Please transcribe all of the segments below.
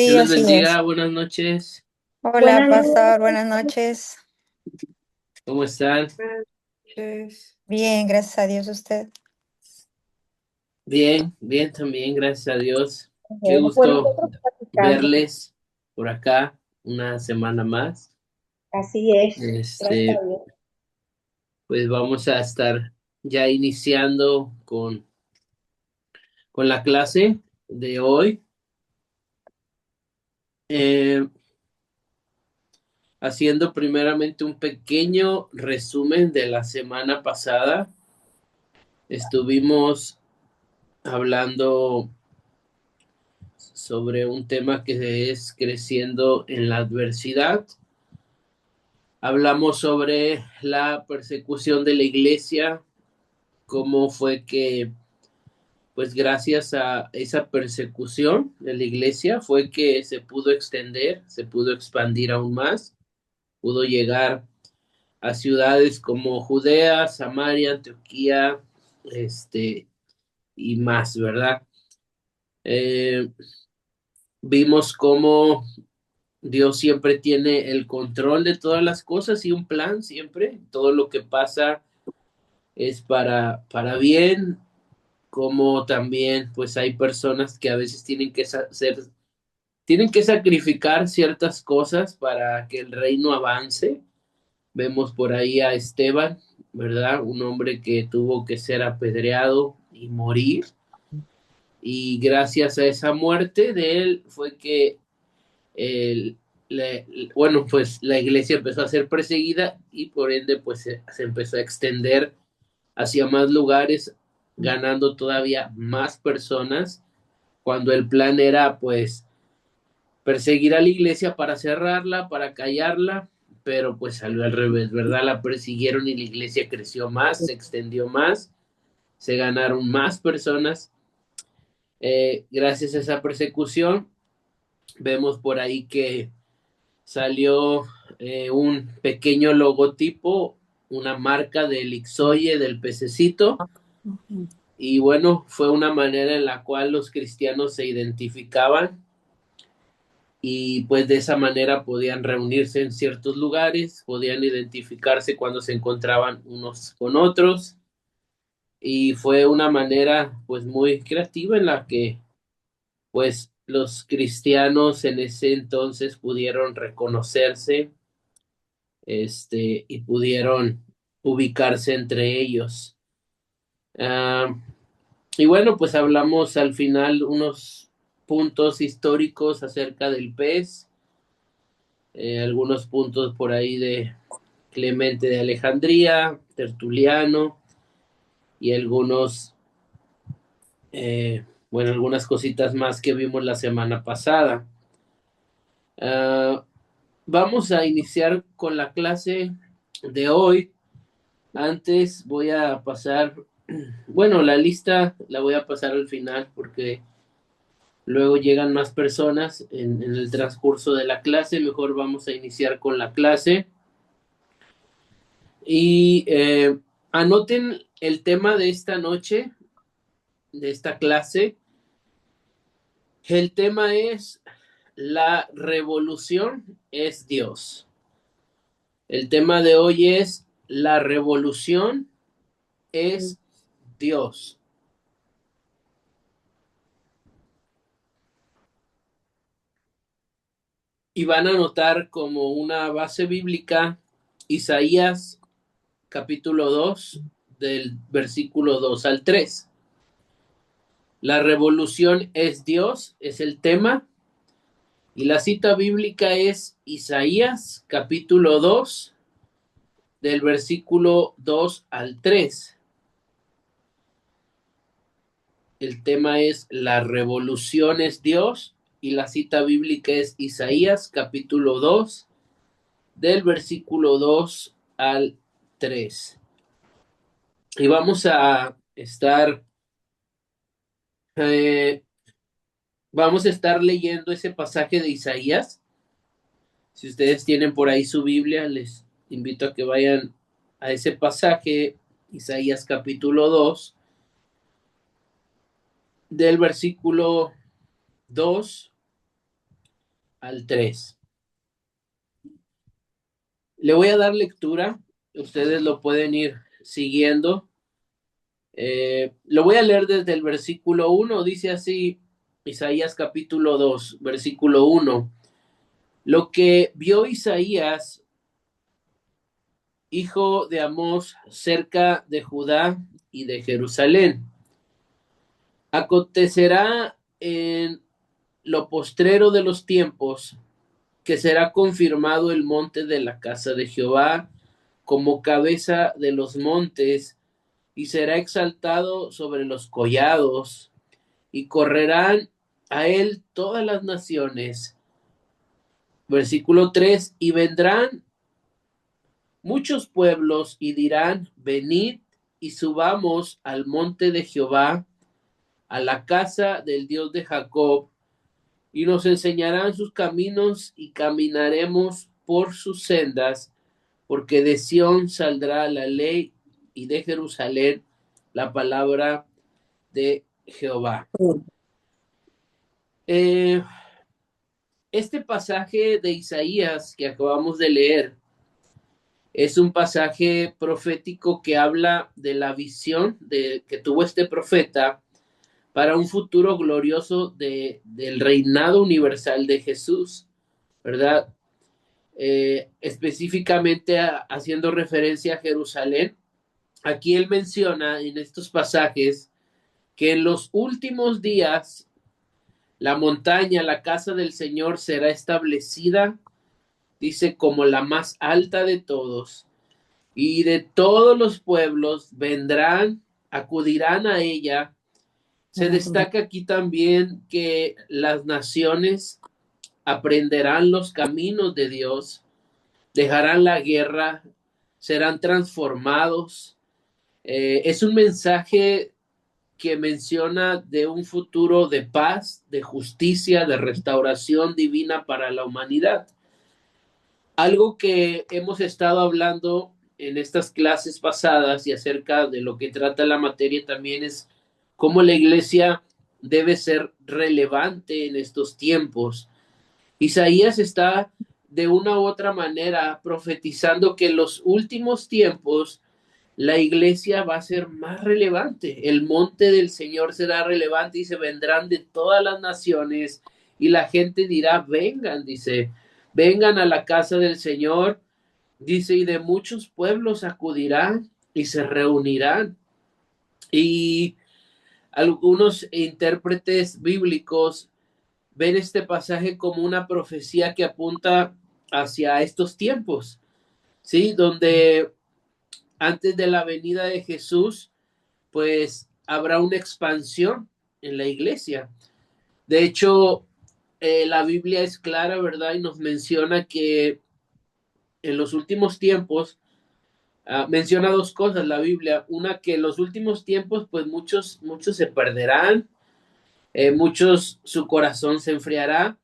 Dios Sí, les así es. bendiga, buenas noches, Hola, Buenas pastor, noches. buenas noches. ¿cómo están? Buenas noches. Bien, gracias a Dios usted. Bien, bien también, gracias a Dios. Qué Bueno, pues gusto nosotros platicando. verles por acá una semana más. Así es. Gracias Este, a Dios. pues vamos a estar ya iniciando con la clase de hoy, eh, haciendo primeramente un pequeño resumen de la semana pasada. Estuvimos hablando sobre un tema que es creciendo en la adversidad. Hablamos sobre la persecución de la iglesia, cómo fue que, pues gracias a esa persecución de la iglesia, fue que se pudo extender, se pudo expandir aún más, pudo llegar a ciudades como Judea, Samaria, Antioquía, y más, ¿verdad? Eh, Vimos cómo Dios siempre tiene el control de todas las cosas y un plan siempre. Todo lo que pasa es para bien, como también pues hay personas que a veces tienen que sacrificar ciertas cosas para que el reino avance. Vemos por ahí a Esteban, ¿verdad? Un hombre que tuvo que ser apedreado y morir. Y gracias a esa muerte de él fue que el, bueno, pues la iglesia empezó a ser perseguida y por ende pues se empezó a extender hacia más lugares, ganando todavía más personas, cuando el plan era pues perseguir a la iglesia para cerrarla, para callarla, pero pues salió al revés, ¿verdad? La persiguieron y la iglesia creció más, se extendió más, se ganaron más personas. Gracias a esa persecución, vemos por ahí que salió un pequeño logotipo, una marca del Ixoye, del pececito, y bueno, fue una manera en la cual los cristianos se identificaban y pues de esa manera podían reunirse en ciertos lugares, podían identificarse cuando se encontraban unos con otros, y fue una manera pues muy creativa en la que pues los cristianos en ese entonces pudieron reconocerse, y pudieron ubicarse entre ellos. Ah, y bueno, pues hablamos al final unos puntos históricos acerca del pez, algunos puntos por ahí de Clemente de Alejandría, Tertuliano y algunos, bueno, algunas cositas más que vimos la semana pasada. Ah, Vamos a iniciar con la clase de hoy. Antes voy a pasar, bueno, la lista la voy a pasar al final porque luego llegan más personas en el transcurso de la clase. Mejor vamos a iniciar con la clase. Y anoten el tema de esta noche, de esta clase. El tema es: la revolución es Dios. El tema de hoy es: la revolución es Dios. Y van a anotar como una base bíblica Isaías capítulo 2 del versículo 2 al 3. La revolución es Dios, es el tema. Y la cita bíblica es Isaías capítulo 2 del versículo 2 al 3. El tema es: la revolución es Dios, y la cita bíblica es Isaías capítulo 2 del versículo 2 al 3. Y eh, vamos a estar leyendo ese pasaje de Isaías. Si ustedes tienen por ahí su Biblia, les invito a que vayan a ese pasaje, Isaías capítulo 2 del versículo 2 al 3. Le voy a dar lectura, ustedes lo pueden ir siguiendo. Lo voy a leer desde el versículo 1, dice así, Isaías capítulo 2, versículo 1. Lo que vio Isaías, hijo de Amós, cerca de Judá y de Jerusalén. Acontecerá en lo postrero de los tiempos que será confirmado el monte de la casa de Jehová como cabeza de los montes, y será exaltado sobre los collados, y correrán a él todas las naciones. Versículo 3, y vendrán muchos pueblos y dirán, venid y subamos al monte de Jehová, a la casa del Dios de Jacob, y nos enseñarán sus caminos y caminaremos por sus sendas, porque de Sión saldrá la ley y de Jerusalén la palabra de Jehová. Este pasaje de Isaías que acabamos de leer es un pasaje profético que habla de la visión que tuvo este profeta para un futuro glorioso del reinado universal de Jesús, ¿verdad? Específicamente haciendo referencia a Jerusalén. Aquí él menciona en estos pasajes que en los últimos días la montaña, la casa del Señor, será establecida, dice, como la más alta de todos, y de todos los pueblos vendrán, acudirán a ella. Se destaca aquí también que las naciones aprenderán los caminos de Dios, dejarán la guerra, serán transformados. Es un mensaje que menciona de un futuro de paz, de justicia, de restauración divina para la humanidad. Algo que hemos estado hablando en estas clases pasadas y acerca de lo que trata la materia también es cómo la iglesia debe ser relevante en estos tiempos. Isaías está de una u otra manera profetizando que en los últimos tiempos la iglesia va a ser más relevante, el monte del Señor será relevante y se vendrán de todas las naciones y la gente dirá, vengan, dice, vengan a la casa del Señor, dice, y de muchos pueblos acudirán y se reunirán. Y algunos intérpretes bíblicos ven este pasaje como una profecía que apunta hacia estos tiempos, ¿sí? Donde antes de la venida de Jesús, pues habrá una expansión en la iglesia. De hecho, la Biblia es clara, ¿verdad? Y nos menciona que en los últimos tiempos, menciona dos cosas la Biblia. Una, que en los últimos tiempos, pues muchos se perderán, muchos su corazón se enfriará,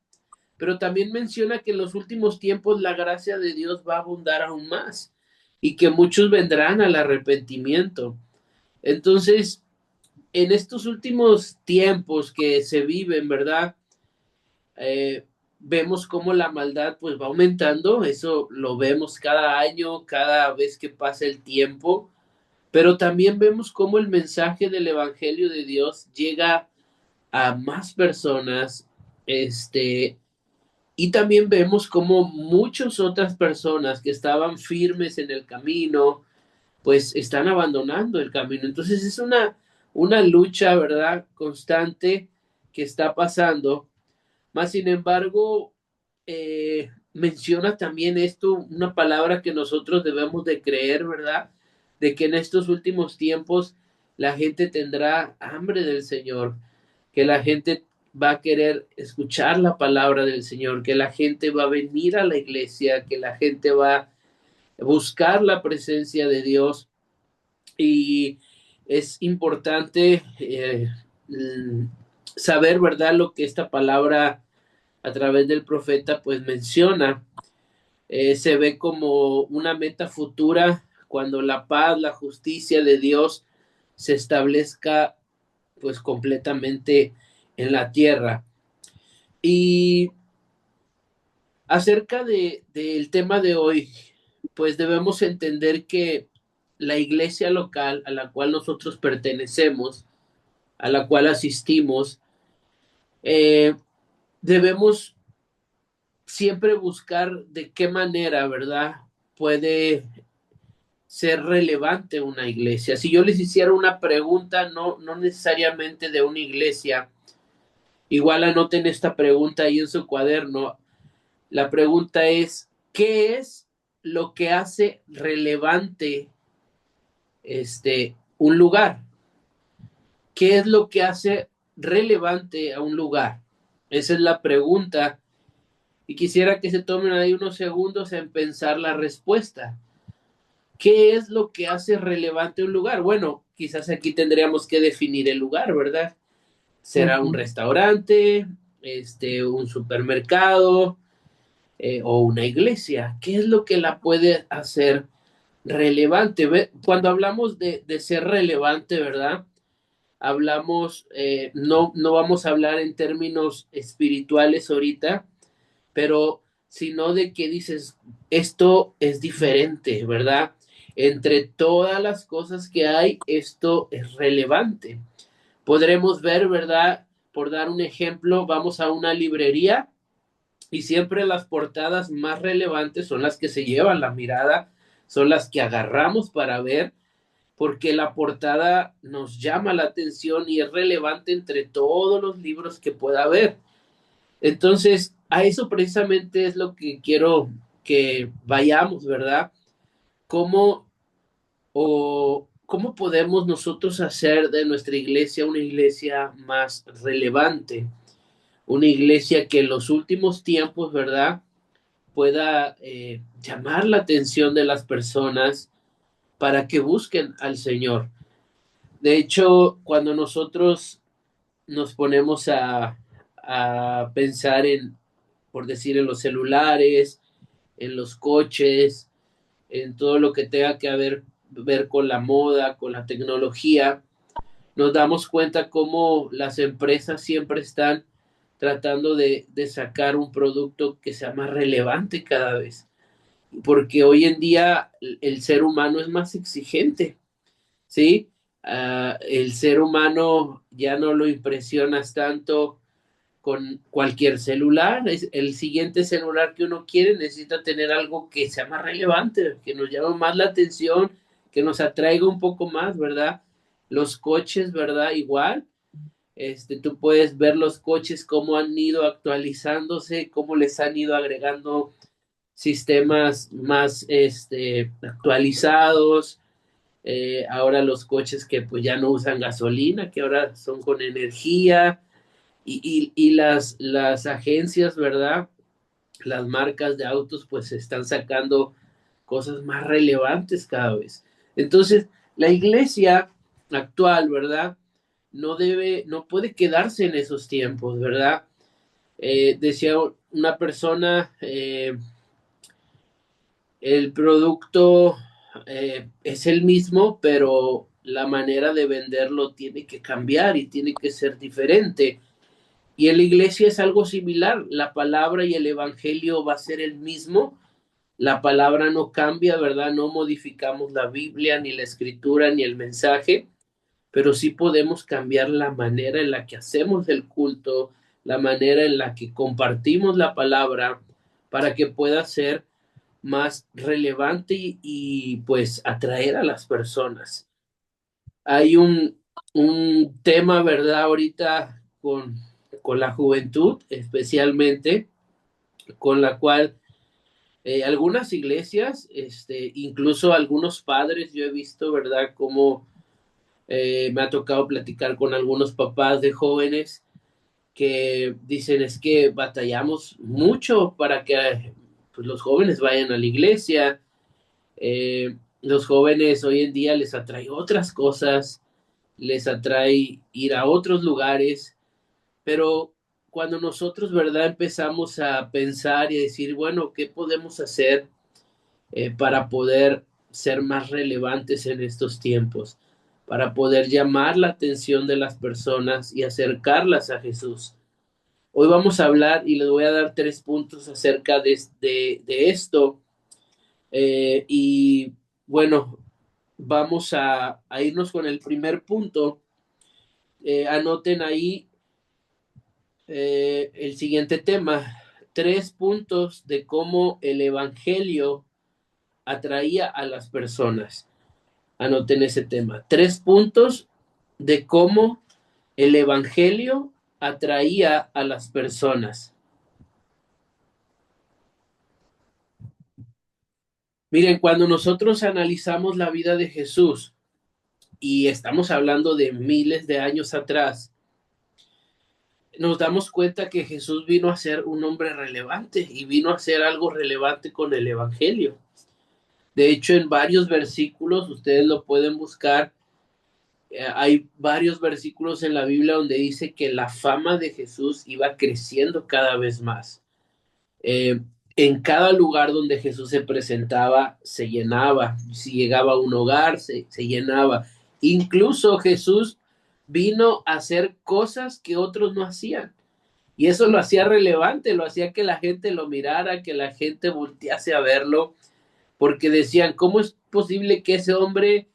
pero también menciona que en los últimos tiempos la gracia de Dios va a abundar aún más y que muchos vendrán al arrepentimiento. Entonces, en estos últimos tiempos que se viven, ¿verdad? Vemos cómo la maldad pues va aumentando, eso lo vemos cada año, cada vez que pasa el tiempo, pero también vemos cómo el mensaje del Evangelio de Dios llega a más personas, y también vemos cómo muchas otras personas que estaban firmes en el camino, pues están abandonando el camino. Entonces es una lucha, ¿verdad? Constante que está pasando. Más sin embargo, menciona también esto, una palabra que nosotros debemos de creer, ¿verdad? De que en estos últimos tiempos la gente tendrá hambre del Señor, que la gente va a querer escuchar la palabra del Señor, que la gente va a venir a la iglesia, que la gente va a buscar la presencia de Dios. Y es importante saber, ¿verdad?, lo que esta palabra a través del profeta pues menciona. Se ve como una meta futura cuando la paz, la justicia de Dios se establezca pues completamente en la tierra. Y Acerca del tema de hoy, pues debemos entender que la iglesia local a la cual nosotros pertenecemos, a la cual asistimos, debemos siempre buscar de qué manera, ¿verdad? Puede ser relevante una iglesia. Si yo les hiciera una pregunta, no necesariamente de una iglesia, igual anoten esta pregunta ahí en su cuaderno. La pregunta es, ¿qué es lo que hace relevante un lugar? ¿Qué es lo que hace relevante a un lugar? Esa es la pregunta. Y quisiera que se tomen ahí unos segundos en pensar la respuesta. ¿Qué es lo que hace relevante un lugar? Bueno, quizás aquí tendríamos que definir el lugar, ¿verdad? ¿Será un restaurante, un supermercado o una iglesia? ¿Qué es lo que la puede hacer relevante? Cuando hablamos de ser relevante, ¿verdad? Hablamos, no vamos a hablar en términos espirituales ahorita, pero sino de que dices, esto es diferente, ¿verdad? Entre todas las cosas que hay, esto es relevante. Podremos ver, ¿verdad? Por dar un ejemplo, vamos a una librería y siempre las portadas más relevantes son las que se llevan la mirada, son las que agarramos para ver, porque la portada nos llama la atención y es relevante entre todos los libros que pueda haber. Entonces, a eso precisamente es lo que quiero que vayamos, ¿verdad? ¿Cómo cómo podemos nosotros hacer de nuestra iglesia una iglesia más relevante? Una iglesia que en los últimos tiempos, ¿verdad? Pueda llamar la atención de las personas para que busquen al Señor. De hecho, cuando nosotros nos ponemos a pensar en, por decir, en los celulares, en los coches, en todo lo que tenga que ver con la moda, con la tecnología, nos damos cuenta cómo las empresas siempre están tratando de sacar un producto que sea más relevante cada vez. Porque hoy en día el ser humano es más exigente, ¿sí? El ser humano ya no lo impresionas tanto con cualquier celular. El siguiente celular que uno quiere necesita tener algo que sea más relevante, que nos llame más la atención, que nos atraiga un poco más, ¿verdad? Los coches, ¿verdad? Igual. Tú puedes ver los coches, cómo han ido actualizándose, cómo les han ido agregando sistemas más actualizados. Ahora los coches que pues ya no usan gasolina, que ahora son con energía, y las agencias, ¿verdad? Las marcas de autos pues están sacando cosas más relevantes cada vez. Entonces, la iglesia actual, ¿verdad? No puede quedarse en esos tiempos, ¿verdad? Decía una persona, el producto es el mismo, pero la manera de venderlo tiene que cambiar y tiene que ser diferente. Y en la iglesia es algo similar, la palabra y el evangelio va a ser el mismo, la palabra no cambia, ¿verdad? No modificamos la Biblia, ni la escritura, ni el mensaje, pero sí podemos cambiar la manera en la que hacemos el culto, la manera en la que compartimos la palabra, para que pueda ser más relevante pues atraer a las personas. Hay un tema, ¿verdad? Ahorita con la juventud, especialmente, con la cual algunas iglesias, incluso algunos padres, yo he visto, ¿verdad? Cómo me ha tocado platicar con algunos papás de jóvenes que dicen es que batallamos mucho para que pues, los jóvenes vayan a la iglesia. Los jóvenes hoy en día les atrae otras cosas, les atrae ir a otros lugares, pero cuando nosotros, ¿verdad? Empezamos a pensar y decir, bueno, ¿qué podemos hacer para poder ser más relevantes en estos tiempos? Para poder llamar la atención de las personas y acercarlas a Jesús. Hoy vamos a hablar y les voy a dar 3 puntos acerca de esto. Y bueno, vamos a irnos con el primer punto. Anoten ahí el siguiente tema. 3 puntos de cómo el evangelio atraía a las personas. Anoten ese tema. 3 puntos de cómo el evangelio atraía a las personas. Miren, cuando nosotros analizamos la vida de Jesús, y estamos hablando de miles de años atrás, nos damos cuenta que Jesús vino a ser un hombre relevante y vino a hacer algo relevante con el evangelio. De hecho, en varios versículos, ustedes lo pueden buscar, hay varios versículos en la Biblia donde dice que la fama de Jesús iba creciendo cada vez más. En cada lugar donde Jesús se presentaba, se llenaba. Si llegaba a un hogar, se llenaba. Incluso Jesús vino a hacer cosas que otros no hacían. Y eso lo hacía relevante, lo hacía que la gente lo mirara, que la gente voltease a verlo, porque decían, ¿cómo es posible que ese hombre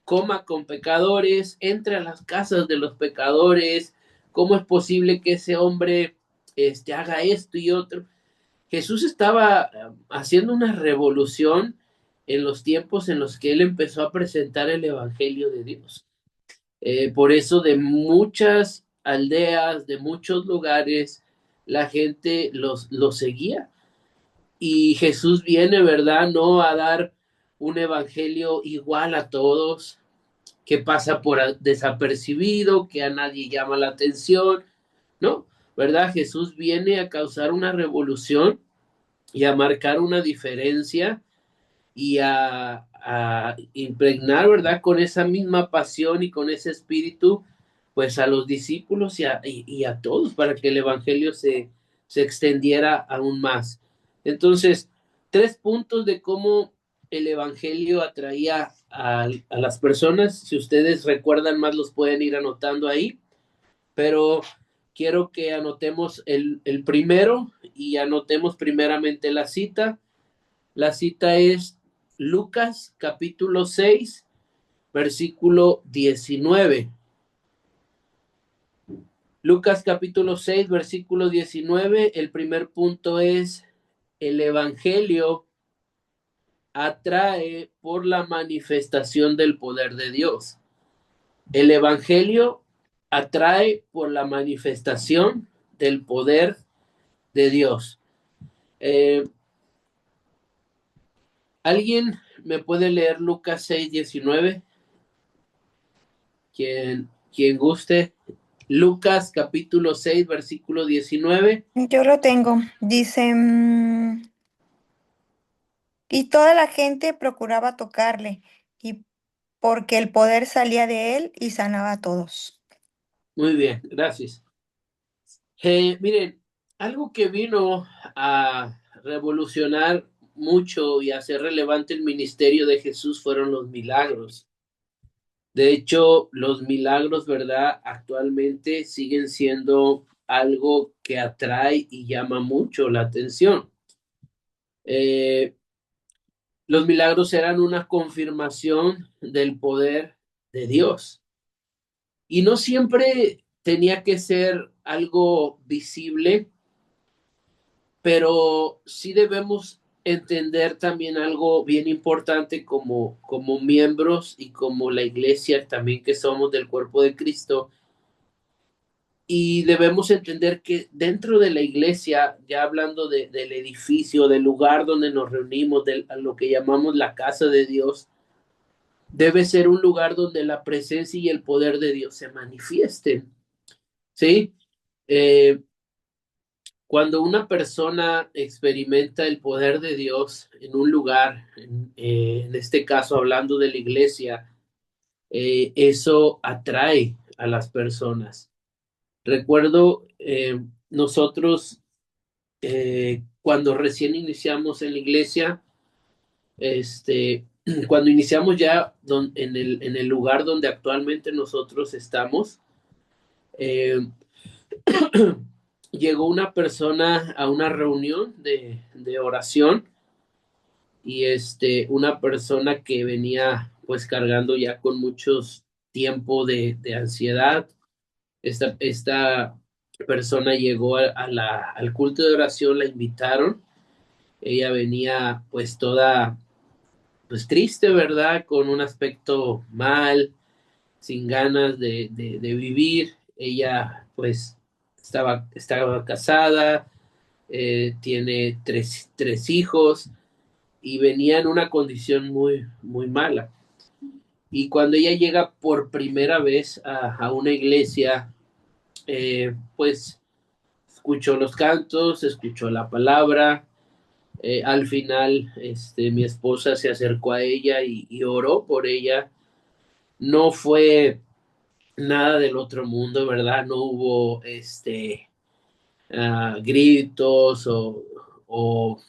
coma con pecadores, entre a las casas de los pecadores? ¿Cómo es posible que ese hombre haga esto y otro? Jesús estaba haciendo una revolución en los tiempos en los que él empezó a presentar el Evangelio de Dios. Por eso de muchas aldeas, de muchos lugares, la gente los seguía. Y Jesús viene, ¿verdad? No a dar un evangelio igual a todos, que pasa por desapercibido, que a nadie llama la atención, ¿no? ¿Verdad? Jesús viene a causar una revolución y a marcar una diferencia y a impregnar, ¿verdad? Con esa misma pasión y con ese espíritu, pues a los discípulos y a todos para que el evangelio se extendiera aún más. Entonces, 3 puntos de cómo el evangelio atraía a las personas. Si ustedes recuerdan más, los pueden ir anotando ahí, pero quiero que anotemos el primero y anotemos primeramente la cita. La cita es Lucas capítulo 6, versículo 19. Lucas capítulo 6, versículo 19. El primer punto es: el evangelio atrae por la manifestación del poder de Dios. El evangelio atrae por la manifestación del poder de Dios. ¿Alguien me puede leer Lucas 6, 19? Quien guste. Lucas capítulo 6, versículo 19. Yo lo tengo. Dice, y toda la gente procuraba tocarle, y porque el poder salía de él y sanaba a todos. Muy bien, gracias. Miren, algo que vino a revolucionar mucho y a hacer relevante el ministerio de Jesús fueron los milagros. De hecho, los milagros, ¿verdad? Actualmente siguen siendo algo que atrae y llama mucho la atención. Los milagros eran una confirmación del poder de Dios. Y no siempre tenía que ser algo visible, pero sí debemos entender también algo bien importante como miembros y como la iglesia también que somos del cuerpo de Cristo. Y debemos entender que dentro de la iglesia, ya hablando del edificio, del lugar donde nos reunimos, de lo que llamamos la casa de Dios, debe ser un lugar donde la presencia y el poder de Dios se manifiesten. ¿Sí? Cuando una persona experimenta el poder de Dios en un lugar, en este caso hablando de la iglesia, eso atrae a las personas. Recuerdo nosotros cuando recién iniciamos en la iglesia, cuando iniciamos ya en el lugar donde actualmente nosotros estamos, llegó una persona a una reunión de oración y una persona que venía pues cargando ya con muchos tiempo de ansiedad. Esta persona llegó al culto de oración, la invitaron. Ella venía pues toda pues triste, ¿verdad? Con un aspecto mal, sin ganas de vivir. Ella pues estaba casada, tiene tres hijos y venía en una condición muy, muy mala. Y cuando ella llega por primera vez a una iglesia, pues escuchó los cantos, escuchó la palabra. Al final, mi esposa se acercó a ella y oró por ella. No fue nada del otro mundo, ¿verdad? No hubo gritos o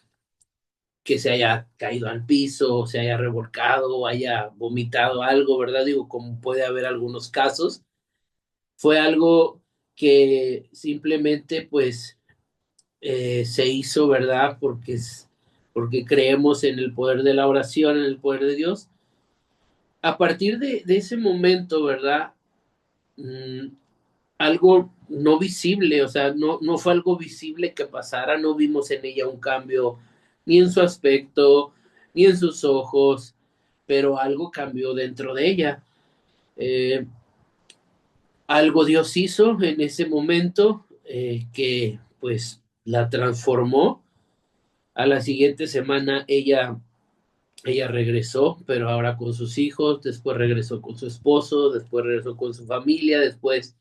que se haya caído al piso, o se haya revolcado, o haya vomitado algo, ¿verdad? Digo, como puede haber algunos casos. Fue algo que simplemente, pues, se hizo, ¿verdad? Porque creemos en el poder de la oración, en el poder de Dios. A partir de ese momento, ¿verdad? Mm, algo no visible, o sea, no fue algo visible que pasara, no vimos en ella un cambio ni en su aspecto, ni en sus ojos, pero algo cambió dentro de ella. Eh, Algo Dios hizo en ese momento que pues la transformó. A la siguiente semana ella regresó, pero ahora con sus hijos, después regresó con su esposo, después regresó con su familia, después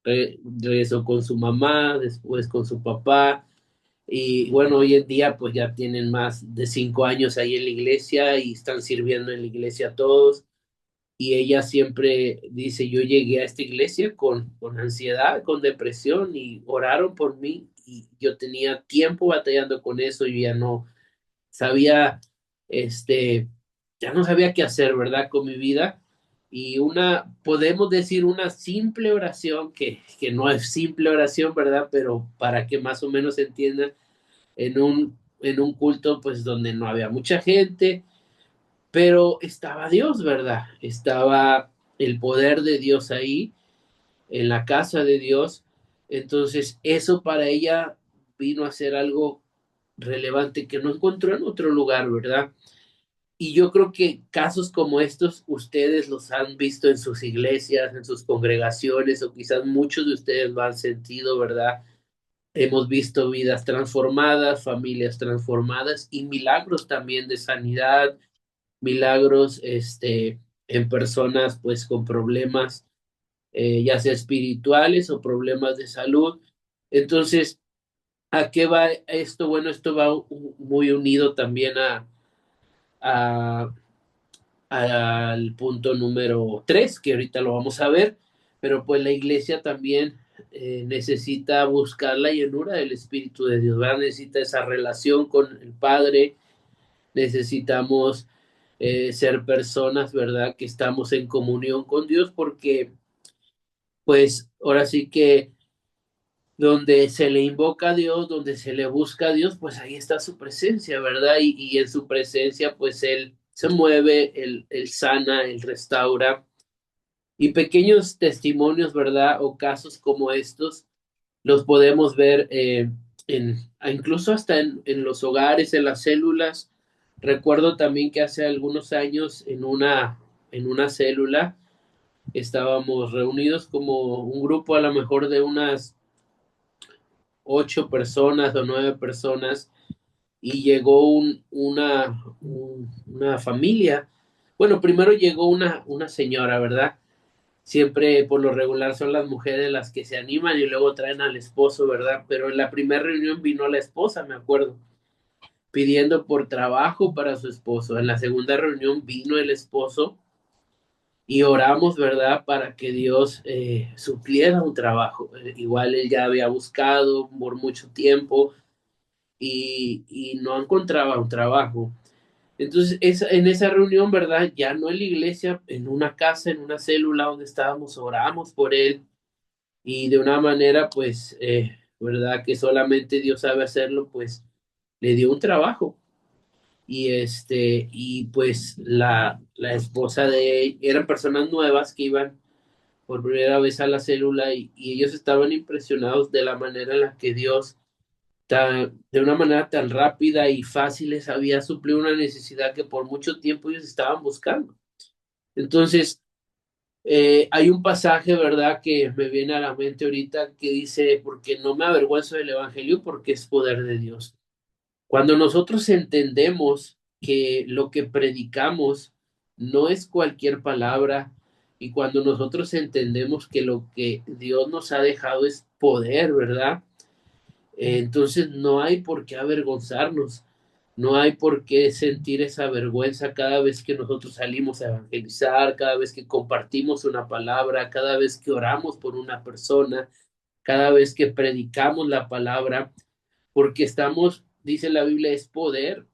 regresó con su mamá, después con su papá. Y bueno, hoy en día pues ya tienen más de 5 años ahí en la iglesia y están sirviendo en la iglesia todos. Y ella siempre dice, yo llegué a esta iglesia con ansiedad, con depresión y oraron por mí y yo tenía tiempo batallando con eso, yo ya no sabía, ya no sabía qué hacer, ¿verdad? Con mi vida. Y podemos decir una simple oración, que no es simple oración, ¿verdad? Pero para que más o menos se entienda, en un culto, pues donde no había mucha gente, pero estaba Dios, ¿verdad? Estaba el poder de Dios ahí, en la casa de Dios. Entonces, eso para ella vino a ser algo relevante que no encontró en otro lugar, ¿verdad? Y yo creo que casos como estos ustedes los han visto en sus iglesias, en sus congregaciones, o quizás muchos de ustedes lo han sentido, ¿verdad? Hemos visto vidas transformadas, familias transformadas y milagros también de sanidad, milagros en personas pues con problemas, ya sea espirituales o problemas de salud. Entonces, ¿a qué va esto? Bueno, esto va muy unido también a al punto número 3, que ahorita lo vamos a ver, pero pues la iglesia también necesita buscar la llenura del Espíritu de Dios, ¿verdad? Necesita esa relación con el Padre, necesitamos ser personas, ¿verdad? Que estamos en comunión con Dios, porque pues ahora sí que donde se le invoca a Dios, donde se le busca a Dios, pues ahí está su presencia, ¿verdad? Y en su presencia, pues Él se mueve, él sana, Él restaura. Y pequeños testimonios, ¿verdad? O casos como estos, los podemos ver incluso hasta en los hogares, en las células. Recuerdo también que hace algunos años en una célula estábamos reunidos como un grupo a lo mejor de unas 8 personas o 9 personas y llegó una familia. Bueno, primero llegó una señora, ¿verdad? Siempre por lo regular son las mujeres las que se animan y luego traen al esposo, ¿verdad? Pero en la primera reunión vino la esposa, me acuerdo, pidiendo por trabajo para su esposo. En la segunda reunión vino el esposo y oramos, ¿verdad? Para que Dios supliera un trabajo. Igual él ya había buscado por mucho tiempo y no encontraba un trabajo. Entonces, en esa reunión, ¿verdad? Ya no en la iglesia, en una casa, en una célula donde estábamos, oramos por él y de una manera, pues, ¿verdad? Que solamente Dios sabe hacerlo, pues le dio un trabajo. Y pues la esposa eran personas nuevas que iban por primera vez a la célula y ellos estaban impresionados de la manera en la que Dios, de una manera tan rápida y fácil, les había suplido una necesidad que por mucho tiempo ellos estaban buscando. Entonces, hay un pasaje, ¿verdad?, que me viene a la mente ahorita que dice, porque no me avergüenzo del evangelio porque es poder de Dios. Cuando nosotros entendemos que lo que predicamos no es cualquier palabra y cuando nosotros entendemos que lo que Dios nos ha dejado es poder, ¿verdad? Entonces no hay por qué avergonzarnos, no hay por qué sentir esa vergüenza cada vez que nosotros salimos a evangelizar, cada vez que compartimos una palabra, cada vez que oramos por una persona, cada vez que predicamos la palabra, porque estamos, dice la Biblia, es poder,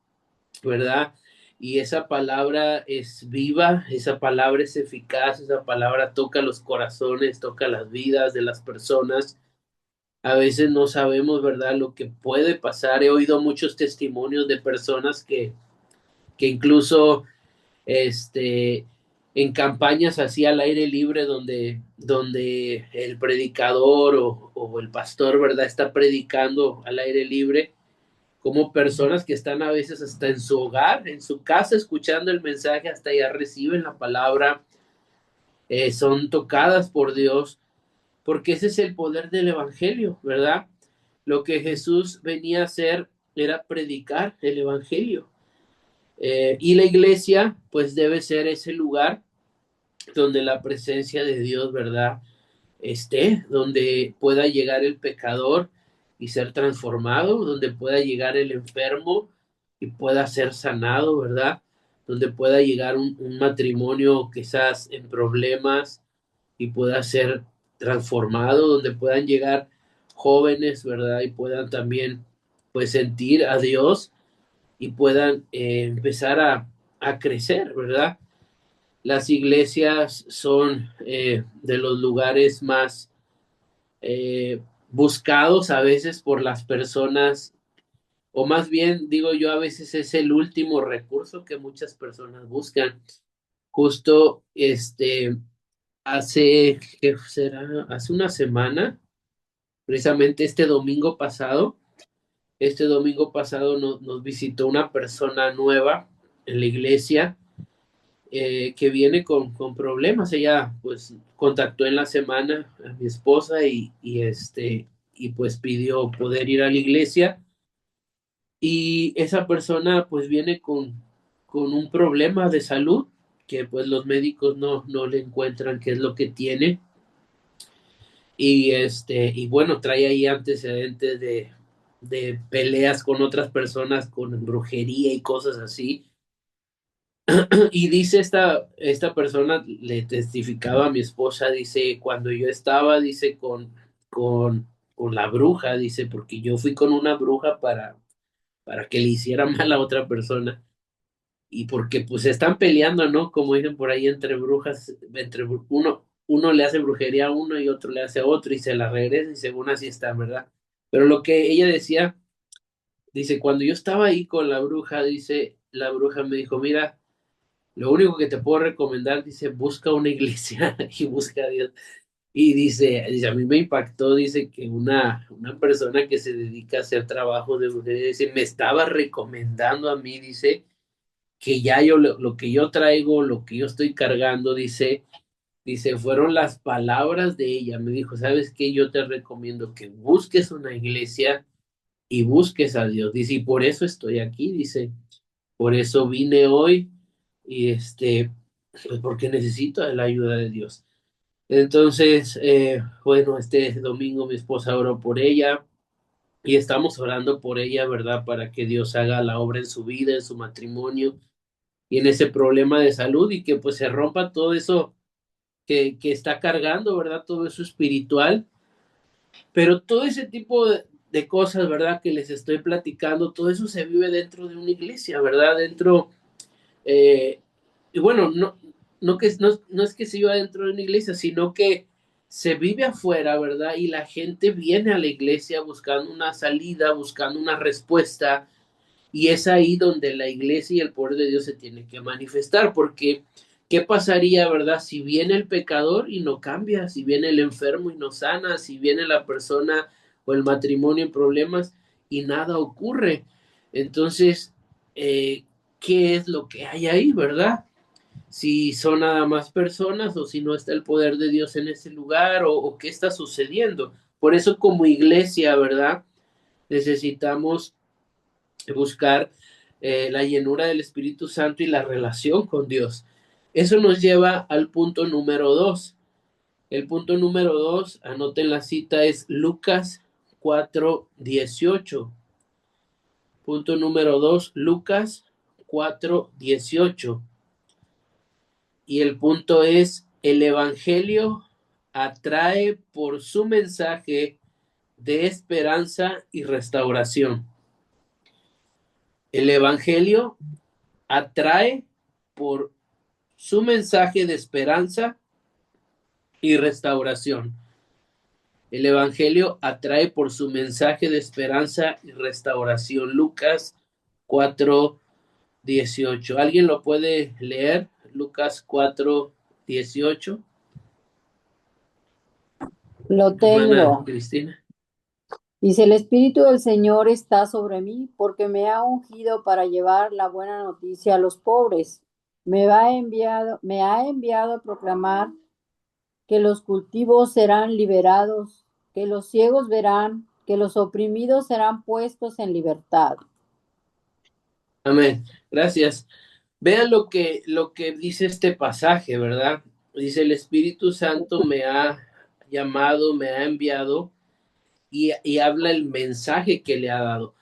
¿verdad? Y esa palabra es viva, esa palabra es eficaz, esa palabra toca los corazones, toca las vidas de las personas. A veces no sabemos, ¿verdad?, lo que puede pasar. He oído muchos testimonios de personas que incluso en campañas así al aire libre donde el predicador o el pastor, ¿verdad?, está predicando al aire libre, como personas que están a veces hasta en su hogar, en su casa, escuchando el mensaje, hasta ya reciben la palabra, son tocadas por Dios, porque ese es el poder del Evangelio, ¿verdad? Lo que Jesús venía a hacer era predicar el Evangelio. Y la iglesia, pues debe ser ese lugar donde la presencia de Dios, ¿verdad?, donde pueda llegar el pecador y ser transformado, donde pueda llegar el enfermo y pueda ser sanado, ¿verdad? Donde pueda llegar un matrimonio quizás en problemas y pueda ser transformado, donde puedan llegar jóvenes, ¿verdad? Y puedan también, pues, sentir a Dios y puedan empezar a crecer, ¿verdad? Las iglesias son de los lugares más buscados a veces por las personas, o más bien digo yo, a veces es el último recurso que muchas personas buscan. Justo ¿qué será? Hace una semana, precisamente este domingo pasado nos visitó una persona nueva en la iglesia, que viene con problemas. Ella pues contactó en la semana a mi esposa y pues pidió poder ir a la iglesia, y esa persona pues viene con un problema de salud que pues los médicos no le encuentran qué es lo que tiene, y bueno, trae ahí antecedentes de peleas con otras personas, con brujería y cosas así. Y dice esta persona, le testificaba a mi esposa, dice, cuando yo estaba, dice, con la bruja, dice, porque yo fui con una bruja para que le hiciera mal a otra persona, y porque pues están peleando, ¿no? Como dicen por ahí, entre brujas, uno le hace brujería a uno y otro le hace a otro y se la regresa y según así están, ¿verdad? Pero lo que ella decía, dice, cuando yo estaba ahí con la bruja, dice, la bruja me dijo, mira, lo único que te puedo recomendar, dice, busca una iglesia y busca a Dios. Y dice, a mí me impactó, dice, que una persona que se dedica a hacer trabajo de brujería, dice, me estaba recomendando a mí, dice, que ya yo, lo que yo traigo, lo que yo estoy cargando, dice, fueron las palabras de ella. Me dijo, ¿sabes qué? Yo te recomiendo que busques una iglesia y busques a Dios. Dice, y por eso estoy aquí, dice, por eso vine hoy y pues porque necesito de la ayuda de Dios. Entonces, bueno, este domingo mi esposa oró por ella y estamos orando por ella, ¿verdad? Para que Dios haga la obra en su vida, en su matrimonio y en ese problema de salud, y que pues se rompa todo eso que está cargando, ¿verdad? Todo eso espiritual, pero todo ese tipo de cosas, ¿verdad? Que les estoy platicando, todo eso se vive dentro de una iglesia, ¿verdad? Eh, y bueno, no es que se viva dentro de una iglesia, sino que se vive afuera, ¿verdad? Y la gente viene a la iglesia buscando una salida, buscando una respuesta, y es ahí donde la iglesia y el poder de Dios se tiene que manifestar, porque ¿qué pasaría, verdad? Si viene el pecador y no cambia, si viene el enfermo y no sana, si viene la persona o el matrimonio en problemas y nada ocurre. Entonces, ¿qué es lo que hay ahí, verdad? Si son nada más personas o si no está el poder de Dios en ese lugar o qué está sucediendo. Por eso como iglesia, ¿verdad? Necesitamos buscar la llenura del Espíritu Santo y la relación con Dios. Eso nos lleva al punto número 2. El punto número 2, anoten la cita, es Lucas 4:18. Punto número 2, Lucas 4:18. Y el punto es, el Evangelio atrae por su mensaje de esperanza y restauración. El Evangelio atrae por su mensaje de esperanza y restauración. El Evangelio atrae por su mensaje de esperanza y restauración. Lucas 4:18. ¿Alguien lo puede leer? Lucas 4:18. Lo Hermana tengo. Cristina. Dice, el Espíritu del Señor está sobre mí porque me ha ungido para llevar la buena noticia a los pobres. Me ha enviado a proclamar que los cultivos serán liberados, que los ciegos verán, que los oprimidos serán puestos en libertad. Amén. Gracias. Vean lo que dice este pasaje, ¿verdad? Dice, el Espíritu Santo me ha llamado, me ha enviado y habla el mensaje que le ha dado.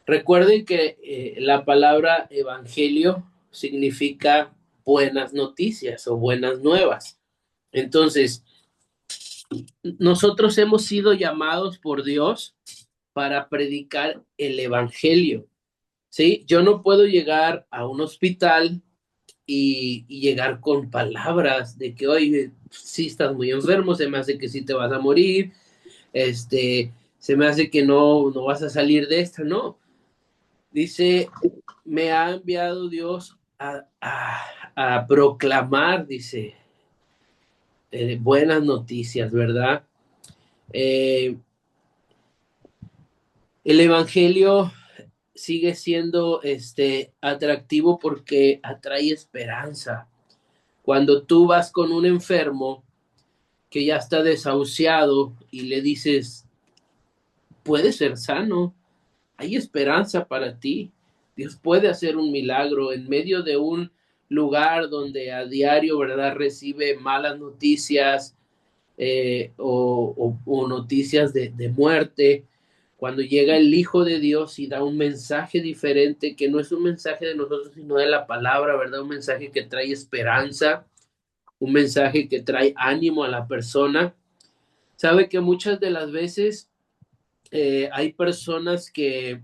Recuerden que la palabra evangelio significa buenas noticias o buenas nuevas. Entonces, nosotros hemos sido llamados por Dios para predicar el evangelio, ¿sí? Yo no puedo llegar a un hospital y llegar con palabras de que, oye, sí estás muy enfermo, se me hace que sí te vas a morir, se me hace que no vas a salir de esta, no. Dice, me ha enviado Dios a proclamar, dice, buenas noticias, ¿verdad? El Evangelio sigue siendo atractivo porque atrae esperanza. Cuando tú vas con un enfermo que ya está desahuciado y le dices, puede ser sano, hay esperanza para ti. Dios puede hacer un milagro en medio de un lugar donde a diario, ¿verdad?, recibe malas noticias o noticias de muerte. Cuando llega el Hijo de Dios y da un mensaje diferente, que no es un mensaje de nosotros, sino de la palabra, ¿verdad? Un mensaje que trae esperanza, un mensaje que trae ánimo a la persona. Sabe que muchas de las veces hay personas que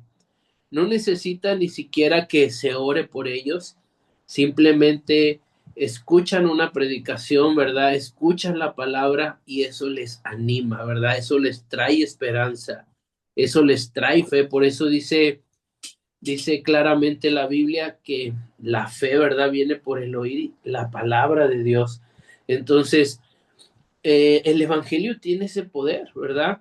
no necesitan ni siquiera que se ore por ellos, simplemente escuchan una predicación, ¿verdad? Escuchan la palabra y eso les anima, ¿verdad? Eso les trae esperanza, eso les trae fe. Por eso dice claramente la Biblia que la fe, ¿verdad? Viene por el oír la palabra de Dios. Entonces, el Evangelio tiene ese poder, ¿verdad?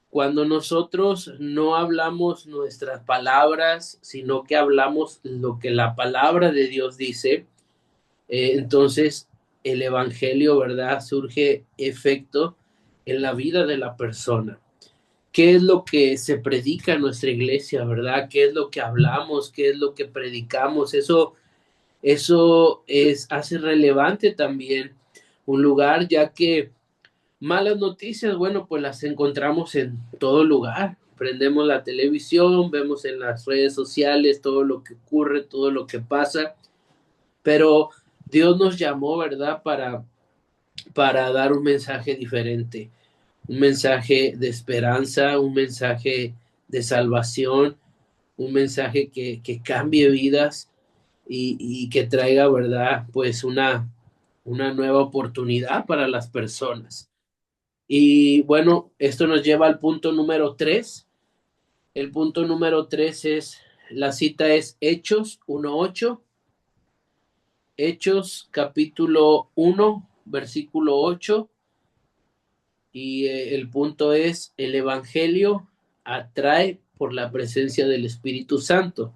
Cuando nosotros no hablamos nuestras palabras, sino que hablamos lo que la palabra de Dios dice, entonces el Evangelio, ¿verdad?, surge efecto en la vida de la persona. ¿Qué es lo que se predica en nuestra iglesia, verdad? ¿Qué es lo que hablamos? ¿Qué es lo que predicamos? Eso hace relevante también un lugar, ya que malas noticias, bueno, pues las encontramos en todo lugar. Prendemos la televisión, vemos en las redes sociales todo lo que ocurre, todo lo que pasa, pero Dios nos llamó, ¿verdad?, para dar un mensaje diferente, un mensaje de esperanza, un mensaje de salvación, un mensaje que cambie vidas y que traiga, ¿verdad?, pues una nueva oportunidad para las personas. Y bueno, esto nos lleva al punto número 3. El punto número 3 la cita es Hechos 1:8. Hechos capítulo 1, versículo 8. Y el punto es: el evangelio atrae por la presencia del Espíritu Santo.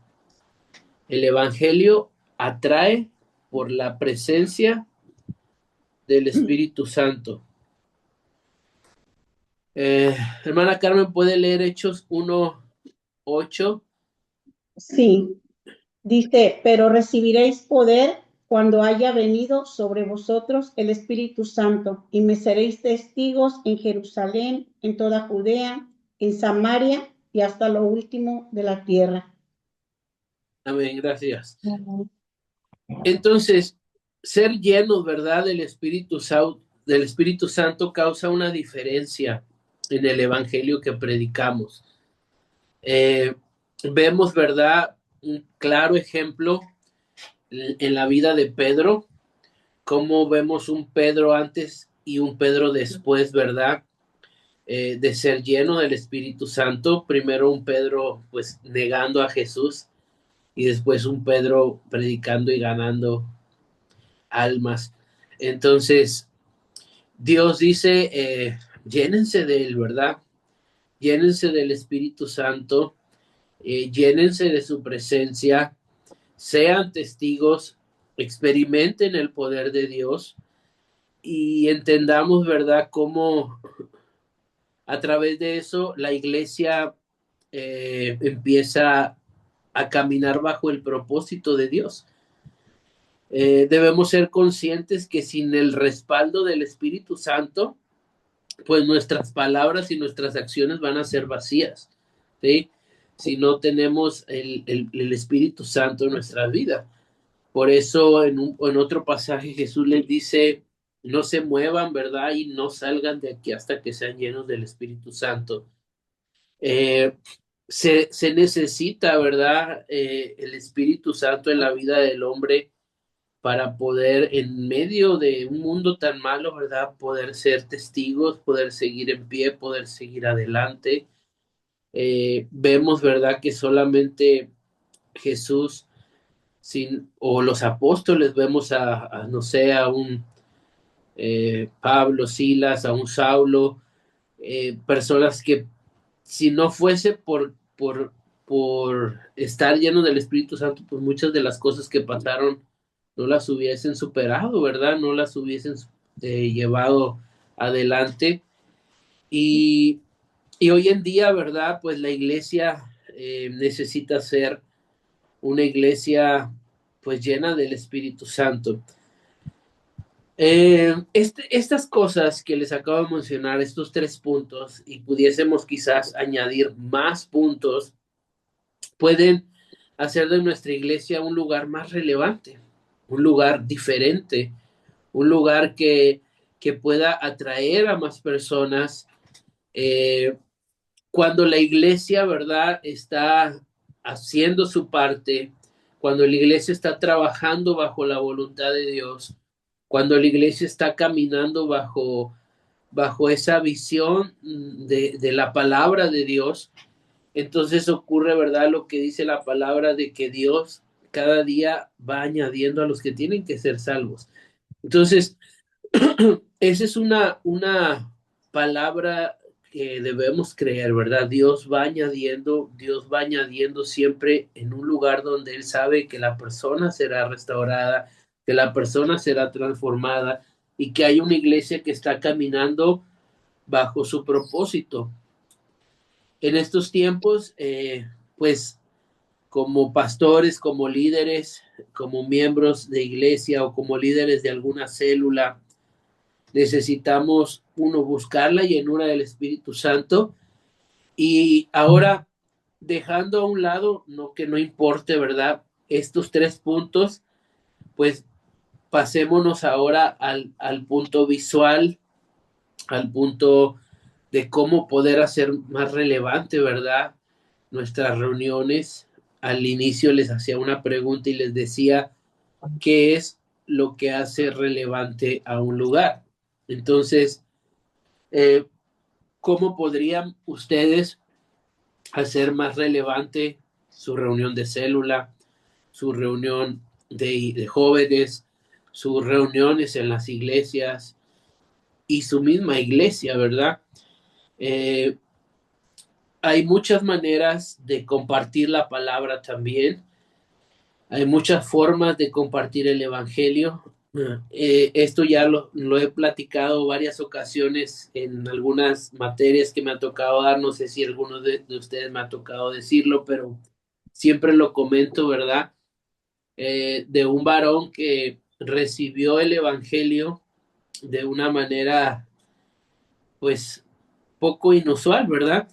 El evangelio atrae por la presencia del Espíritu Santo. Hermana Carmen, ¿puede leer Hechos 1:8? Sí, dice, pero recibiréis poder cuando haya venido sobre vosotros el Espíritu Santo, y me seréis testigos en Jerusalén, en toda Judea, en Samaria y hasta lo último de la tierra. Amén, gracias. Entonces, ser llenos, ¿verdad?, del Espíritu Santo causa una diferencia en el evangelio que predicamos. Vemos, ¿verdad?, un claro ejemplo en la vida de Pedro, cómo vemos un Pedro antes y un Pedro después, ¿verdad?, de ser lleno del Espíritu Santo. Primero un Pedro, pues, negando a Jesús, y después un Pedro predicando y ganando almas. Entonces, Dios dice, llénense de él, ¿verdad? Llénense del Espíritu Santo, llénense de su presencia, sean testigos, experimenten el poder de Dios y entendamos, ¿verdad?, cómo a través de eso la iglesia empieza a caminar bajo el propósito de Dios. Debemos ser conscientes que sin el respaldo del Espíritu Santo, pues nuestras palabras y nuestras acciones van a ser vacías, ¿sí? Si no tenemos el Espíritu Santo en nuestra vida. Por eso en otro pasaje Jesús les dice: no se muevan, ¿verdad? Y no salgan de aquí hasta que sean llenos del Espíritu Santo. Se necesita, ¿verdad?, el Espíritu Santo en la vida del hombre para poder, en medio de un mundo tan malo, ¿verdad?, poder ser testigos, poder seguir en pie, poder seguir adelante. Vemos, ¿verdad?, que solamente Jesús o los apóstoles, vemos no sé, a un Pablo, Silas, a un Saulo, personas que si no fuese por estar lleno del Espíritu Santo, pues muchas de las cosas que pasaron no las hubiesen superado, ¿verdad? No las hubiesen llevado adelante. Y hoy en día, ¿verdad?, pues la iglesia necesita ser una iglesia pues llena del Espíritu Santo. Estas cosas que les acabo de mencionar, estos 3 puntos, y pudiésemos quizás añadir más puntos, pueden hacer de nuestra iglesia un lugar más relevante, un lugar diferente, un lugar que pueda atraer a más personas. Cuando la iglesia, ¿verdad?, está haciendo su parte, cuando la iglesia está trabajando bajo la voluntad de Dios, cuando la iglesia está caminando bajo esa visión de la palabra de Dios, entonces ocurre, ¿verdad?, lo que dice la palabra de que Dios cada día va añadiendo a los que tienen que ser salvos. Entonces, esa es una palabra que debemos creer, ¿verdad? Dios va añadiendo siempre en un lugar donde Él sabe que la persona será restaurada, que la persona será transformada y que hay una iglesia que está caminando bajo su propósito. En estos tiempos, pues como pastores, como líderes, como miembros de iglesia o como líderes de alguna célula, necesitamos, buscar la llenura del Espíritu Santo. Y ahora, dejando a un lado, que no importe, ¿verdad?, estos 3 puntos, pues pasémonos ahora al punto visual, al punto de cómo poder hacer más relevante, ¿verdad?, nuestras reuniones. Al inicio les hacía una pregunta y les decía: ¿qué es lo que hace relevante a un lugar? Entonces, Eh, ¿Cómo podrían ustedes hacer más relevante su reunión de célula, su reunión de jóvenes, sus reuniones en las iglesias y su misma iglesia, ¿verdad? Eh, Hay muchas maneras de compartir la palabra también. Hay muchas formas de compartir el evangelio. Esto ya lo he platicado varias ocasiones en algunas materias que me ha tocado dar. No sé si algunos de ustedes me ha tocado decirlo, pero siempre lo comento, ¿verdad? De un varón que recibió el evangelio de una manera, pues, poco inusual, ¿verdad?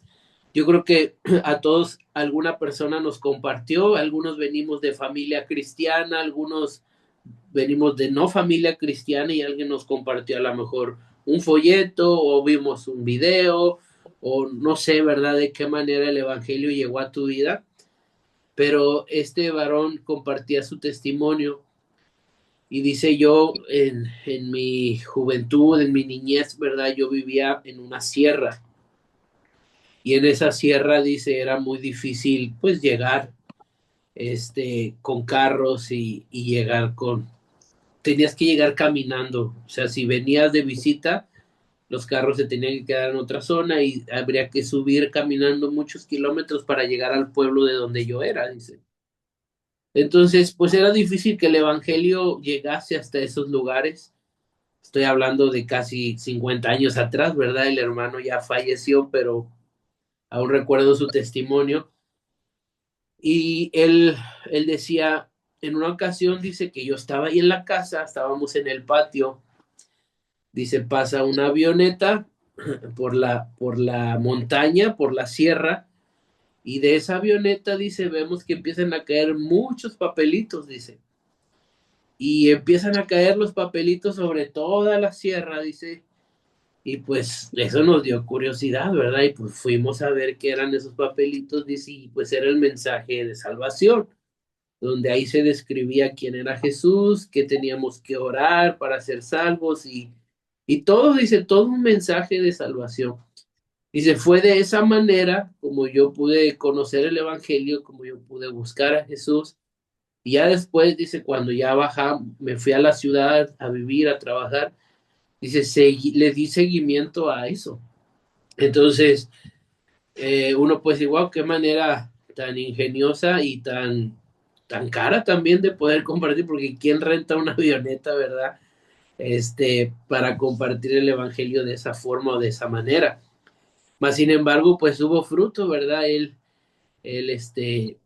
Yo creo que a todos alguna persona nos compartió, algunos venimos de familia cristiana, algunos venimos de no familia cristiana y alguien nos compartió a lo mejor un folleto o vimos un video o no sé, ¿verdad? De qué manera el evangelio llegó a tu vida, pero este varón compartía su testimonio y dice yo en mi juventud, en mi niñez, ¿verdad? Yo vivía en una sierra y en esa sierra dice era muy difícil pues llegar con carros y llegar tenías que llegar caminando, o sea, si venías de visita, los carros se tenían que quedar en otra zona y habría que subir caminando muchos kilómetros para llegar al pueblo de donde yo era, dice. Entonces, pues era difícil que el evangelio llegase hasta esos lugares. Estoy hablando de casi 50 años atrás, ¿verdad? El hermano ya falleció, pero aún recuerdo su testimonio. Y él decía, en una ocasión dice que yo estaba ahí en la casa, estábamos en el patio, dice, pasa una avioneta por la montaña, por la sierra, y de esa avioneta, dice, vemos que empiezan a caer muchos papelitos, dice, y empiezan a caer los papelitos sobre toda la sierra, dice, y pues eso nos dio curiosidad, ¿verdad? Y pues fuimos a ver qué eran esos papelitos, dice, y pues era el mensaje de salvación, donde ahí se describía quién era Jesús, que teníamos que orar para ser salvos y todo, dice, todo un mensaje de salvación. Dice, fue de esa manera como yo pude conocer el Evangelio, como yo pude buscar a Jesús. Y ya después, dice, cuando ya bajamos, me fui a la ciudad a vivir, a trabajar, dice, le di seguimiento a eso. Entonces, uno pues igual, qué manera tan ingeniosa y tan cara también de poder compartir, porque quién renta una avioneta, ¿verdad? Para compartir el evangelio de esa forma o de esa manera. Mas, sin embargo, pues hubo fruto, ¿verdad?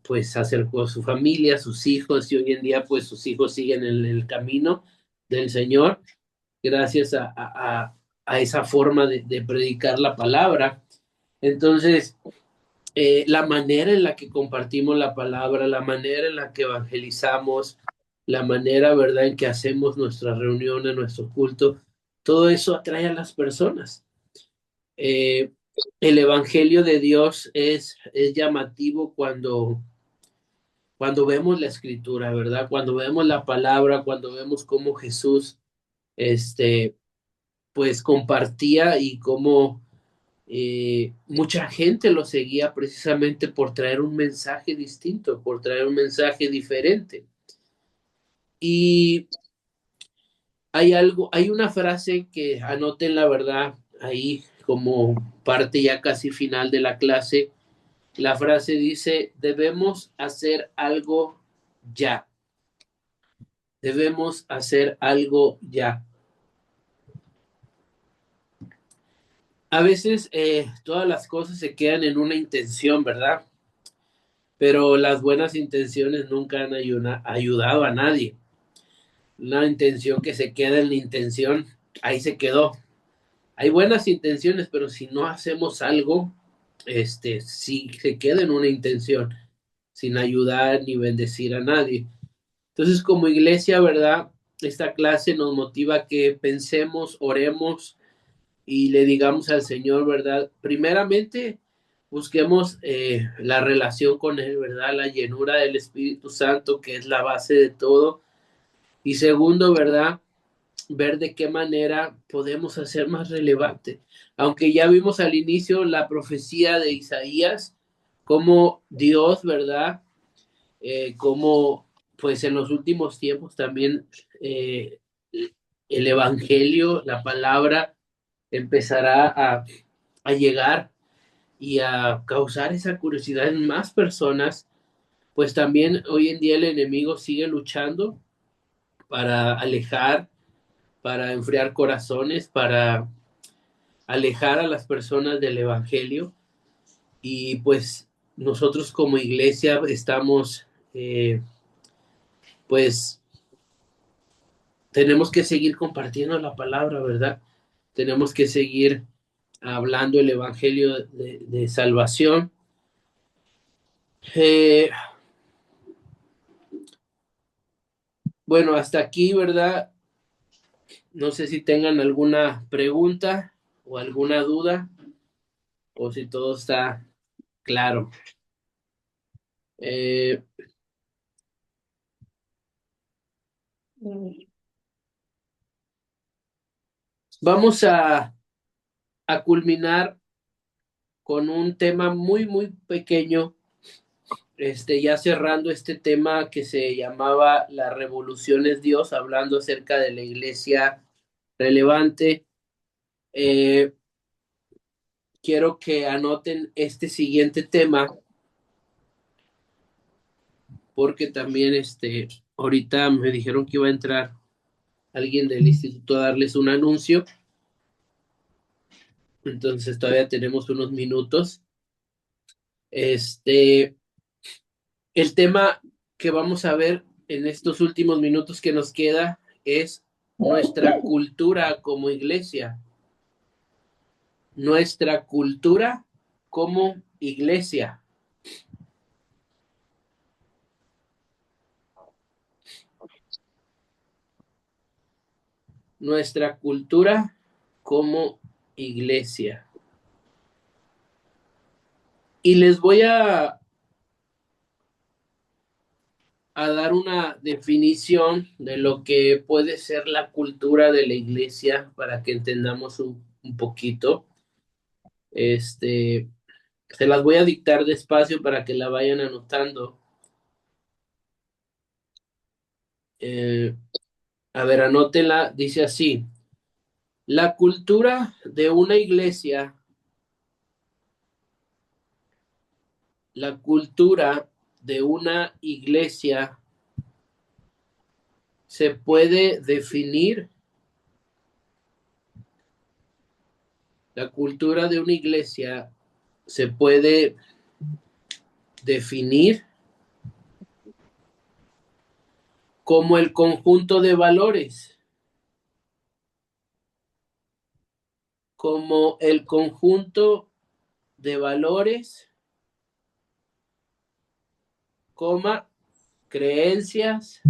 Pues acercó a su familia, a sus hijos, y hoy en día, pues sus hijos siguen en el camino del Señor, gracias a esa forma de predicar la palabra. Entonces, la manera en la que compartimos la palabra, la manera en la que evangelizamos, la manera, ¿verdad?, en que hacemos nuestras reuniones, nuestro culto, todo eso atrae a las personas. Eh, el Evangelio de Dios es llamativo cuando vemos la escritura, ¿verdad? Cuando vemos la palabra, cuando vemos cómo Jesús, pues compartía y cómo mucha gente lo seguía precisamente por traer un mensaje distinto, por traer un mensaje diferente. Y hay una frase que anoten la verdad ahí como parte ya casi final de la clase. La frase dice, debemos hacer algo ya. Debemos hacer algo ya. A veces todas las cosas se quedan en una intención, ¿verdad? Pero las buenas intenciones nunca han ayudado a nadie. Una intención que se queda en la intención, ahí se quedó. Hay buenas intenciones, pero si no hacemos algo, sí se queda en una intención, sin ayudar ni bendecir a nadie. Entonces, como iglesia, ¿verdad? Esta clase nos motiva a que pensemos, oremos y le digamos al Señor, ¿verdad? Primeramente, busquemos la relación con Él, ¿verdad? La llenura del Espíritu Santo, que es la base de todo. Y segundo, ¿verdad? ver de qué manera podemos hacer más relevante. Aunque ya vimos al inicio la profecía de Isaías, como Dios, ¿verdad? Como pues en los últimos tiempos también el evangelio, la palabra, empezará a llegar y a causar esa curiosidad en más personas, pues también hoy en día el enemigo sigue luchando para alejar, para enfriar corazones, para alejar a las personas del evangelio. Y pues nosotros como iglesia estamos, pues tenemos que seguir compartiendo la palabra, ¿verdad? Tenemos que seguir hablando el evangelio de salvación. Eh, bueno, hasta aquí, ¿verdad? No sé si tengan alguna pregunta o alguna duda o si todo está claro. Eh, vamos a culminar con un tema muy, muy pequeño, ya cerrando este tema que se llamaba La revolución es Dios, hablando acerca de la iglesia relevante. Eh, quiero que anoten este siguiente tema, porque también ahorita me dijeron que iba a entrar alguien del instituto a darles un anuncio, entonces todavía tenemos unos minutos. El tema que vamos a ver en estos últimos minutos que nos queda es nuestra cultura como iglesia. Nuestra cultura como iglesia. Nuestra cultura como iglesia. Y les voy a dar una definición de lo que puede ser la cultura de la iglesia para que entendamos un poquito. Se las voy a dictar despacio para que la vayan anotando. Eh, a ver, anótenla. Dice así: la cultura de una iglesia, la cultura de una iglesia se puede definir. La cultura de una iglesia se puede definir como el conjunto de valores, como el conjunto de valores, coma, creencias,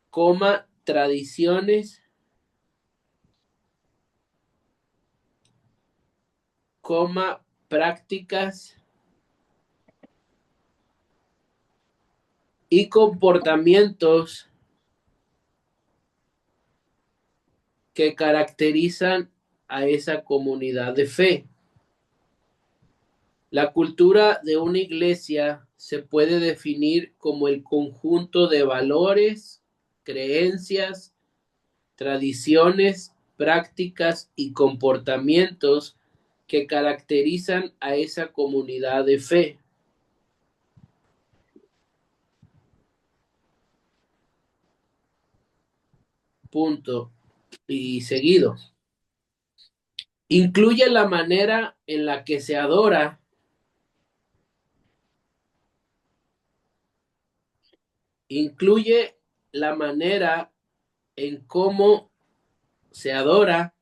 coma, tradiciones, coma, prácticas y comportamientos que caracterizan a esa comunidad de fe. La cultura de una iglesia se puede definir como el conjunto de valores, creencias, tradiciones, prácticas y comportamientos que caracterizan a esa comunidad de fe. Punto. Y seguido. Incluye la manera en la que se adora, incluye la manera en cómo se adora,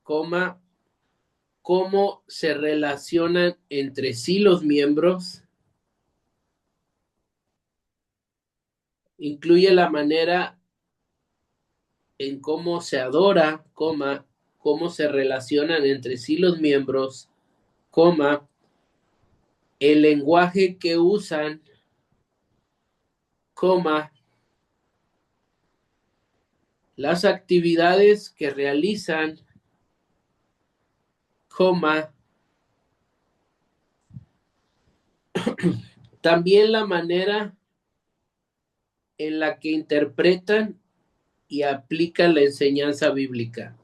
coma, cómo se relacionan entre sí los miembros, incluye la manera en cómo se adora, coma, cómo se relacionan entre sí los miembros, coma, el lenguaje que usan, coma, las actividades que realizan, coma, también la manera en la que interpretan y aplican la enseñanza bíblica.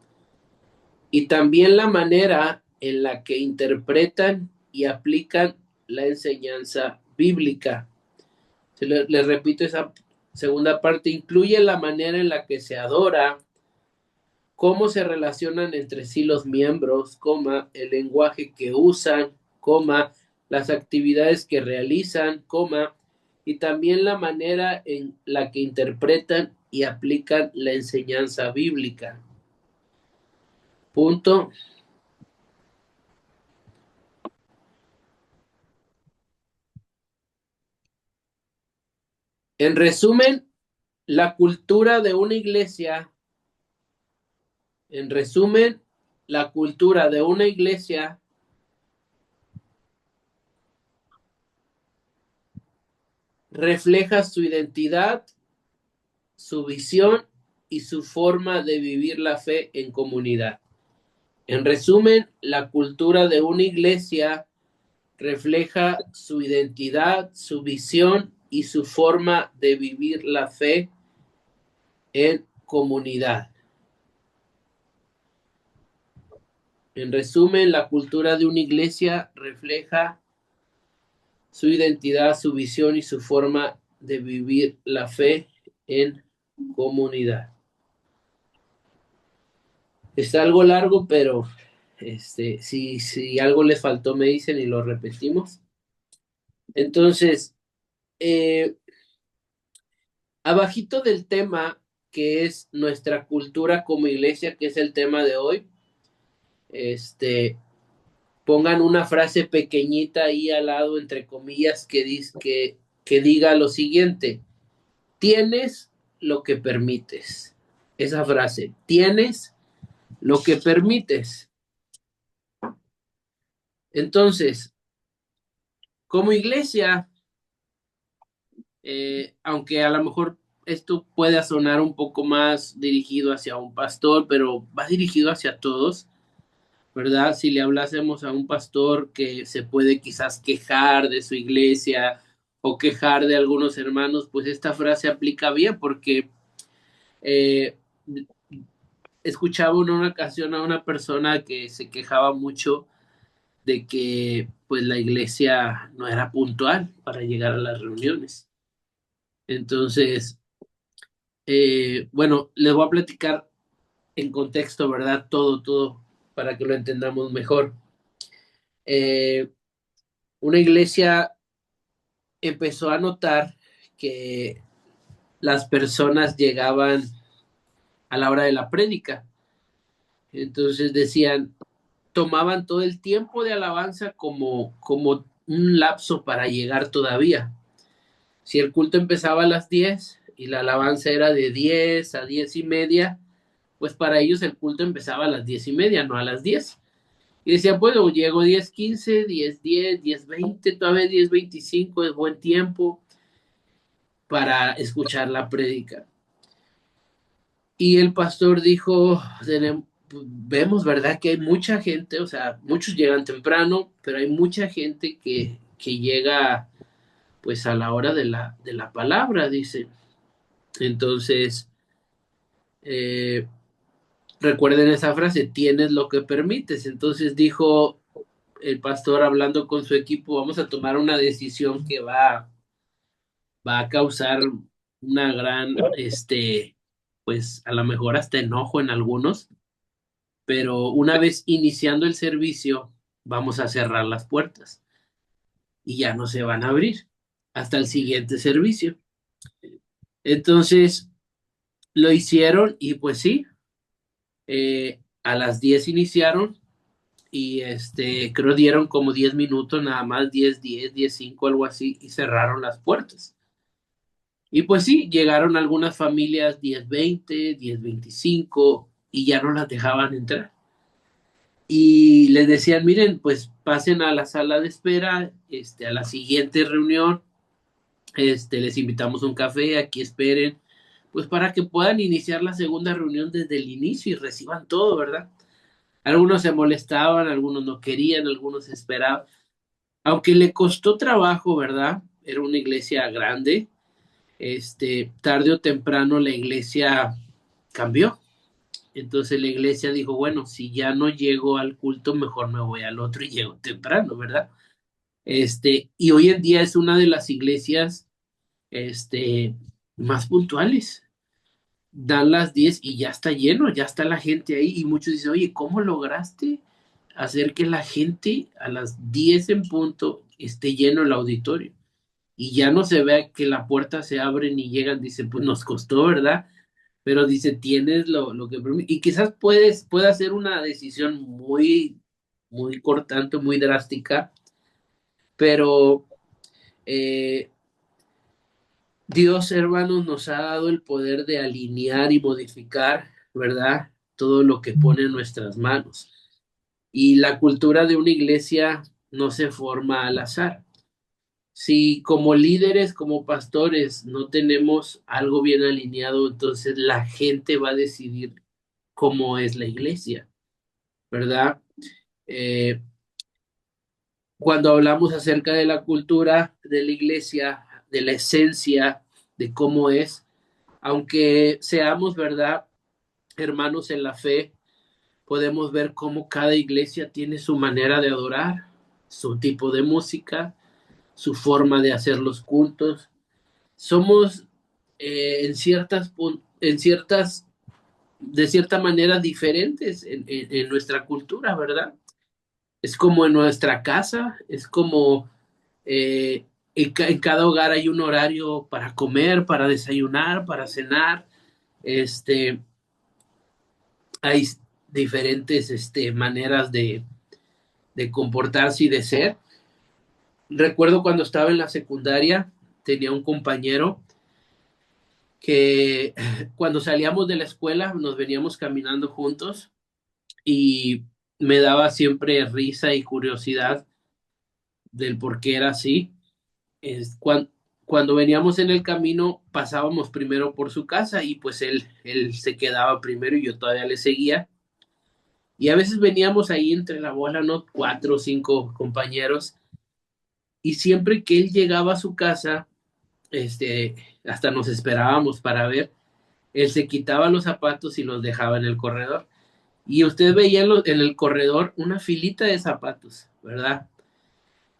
Y también la manera en la que interpretan y aplican la enseñanza bíblica. Les repito esa segunda parte, incluye la manera en la que se adora, cómo se relacionan entre sí los miembros, coma, el lenguaje que usan, coma, las actividades que realizan, coma, y también la manera en la que interpretan y aplican la enseñanza bíblica. Punto. En resumen, la cultura de una iglesia, en resumen, la cultura de una iglesia refleja su identidad, su visión y su forma de vivir la fe en comunidad. En resumen, la cultura de una iglesia refleja su identidad, su visión y su forma de vivir la fe en comunidad. En resumen, la cultura de una iglesia refleja su identidad, su visión y su forma de vivir la fe en comunidad. Está algo largo, pero si algo les faltó me dicen y lo repetimos. Entonces, abajito del tema que es nuestra cultura como iglesia, que es el tema de hoy, pongan una frase pequeñita ahí al lado, entre comillas, que diga lo siguiente: tienes lo que permites. Esa frase, tienes lo que permites. Entonces, como iglesia, aunque a lo mejor esto pueda sonar un poco más dirigido hacia un pastor, pero va dirigido hacia todos, ¿verdad? Si le hablásemos a un pastor que se puede quizás quejar de su iglesia o quejar de algunos hermanos, pues esta frase aplica bien porque eh, escuchaba en una ocasión a una persona que se quejaba mucho de que pues la iglesia no era puntual para llegar a las reuniones. Entonces, bueno, les voy a platicar en contexto, ¿verdad? Todo, para que lo entendamos mejor. Una iglesia empezó a notar que las personas llegaban a la hora de la prédica. Entonces decían, tomaban todo el tiempo de alabanza como un lapso para llegar todavía. Si el culto empezaba a las 10 y la alabanza era de 10 a 10:30, pues para ellos el culto empezaba a las 10:30, no a las 10. Y decían, bueno, llego 10:15, 10:10, 10:20, todavía 10:25 es buen tiempo para escuchar la prédica. Y el pastor dijo, vemos, ¿verdad? Que hay mucha gente, o sea, muchos llegan temprano, pero hay mucha gente que llega pues a la hora de la palabra, dice. Entonces, eh, recuerden esa frase, tienes lo que permites. Entonces dijo el pastor hablando con su equipo, vamos a tomar una decisión que va a causar una gran, pues a lo mejor hasta enojo en algunos, pero una vez iniciando el servicio, vamos a cerrar las puertas y ya no se van a abrir hasta el siguiente servicio. Entonces, lo hicieron y pues sí, a las 10 iniciaron y creo dieron como 10 minutos nada más, 10:10, 10:05, algo así, y cerraron las puertas. Y pues sí, llegaron algunas familias 10:20, 10:25 y ya no las dejaban entrar. y les decían, miren, pues pasen a la sala de espera, a la siguiente reunión, les invitamos a un café, aquí esperen, pues para que puedan iniciar la segunda reunión desde el inicio y reciban todo, ¿verdad? Algunos se molestaban, algunos no querían, algunos esperaban, aunque le costó trabajo, ¿verdad? Era una iglesia grande, tarde o temprano la iglesia cambió. Entonces la iglesia dijo, bueno, si ya no llego al culto, mejor me voy al otro y llego temprano, ¿verdad? Y hoy en día es una de las iglesias, más puntuales. Dan las 10 y ya está lleno, ya está la gente ahí y muchos dicen, oye, ¿cómo lograste hacer que la gente a las 10 en punto esté lleno el auditorio? Y ya no se vea que la puerta se abre ni llegan, dice, pues nos costó, ¿verdad? Pero dice, tienes lo que... Y quizás pueda ser una decisión muy, muy cortante, muy drástica, pero eh, Dios, hermanos, nos ha dado el poder de alinear y modificar, ¿verdad? Todo lo que pone en nuestras manos. Y la cultura de una iglesia no se forma al azar. Si como líderes, como pastores, no tenemos algo bien alineado, entonces la gente va a decidir cómo es la iglesia, ¿verdad? Eh, Cuando hablamos acerca de la cultura de la iglesia, de la esencia, de cómo es, aunque seamos, ¿verdad?, hermanos en la fe, podemos ver cómo cada iglesia tiene su manera de adorar, su tipo de música, su forma de hacer los cultos. Somos de cierta manera diferentes en nuestra cultura, ¿verdad? Es como en nuestra casa, es como en cada hogar hay un horario para comer, para desayunar, para cenar. Este, Hay diferentes maneras de comportarse y de ser. Recuerdo cuando estaba en la secundaria, tenía un compañero que cuando salíamos de la escuela nos veníamos caminando juntos y me daba siempre risa y curiosidad del por qué era así. Cuando veníamos en el camino pasábamos primero por su casa y pues él se quedaba primero y yo todavía le seguía. Y a veces veníamos ahí entre la bola, ¿no? 4 o 5 compañeros. Y siempre que él llegaba a su casa, hasta nos esperábamos para ver, él se quitaba los zapatos y los dejaba en el corredor. Y usted veía en el corredor una filita de zapatos, ¿verdad?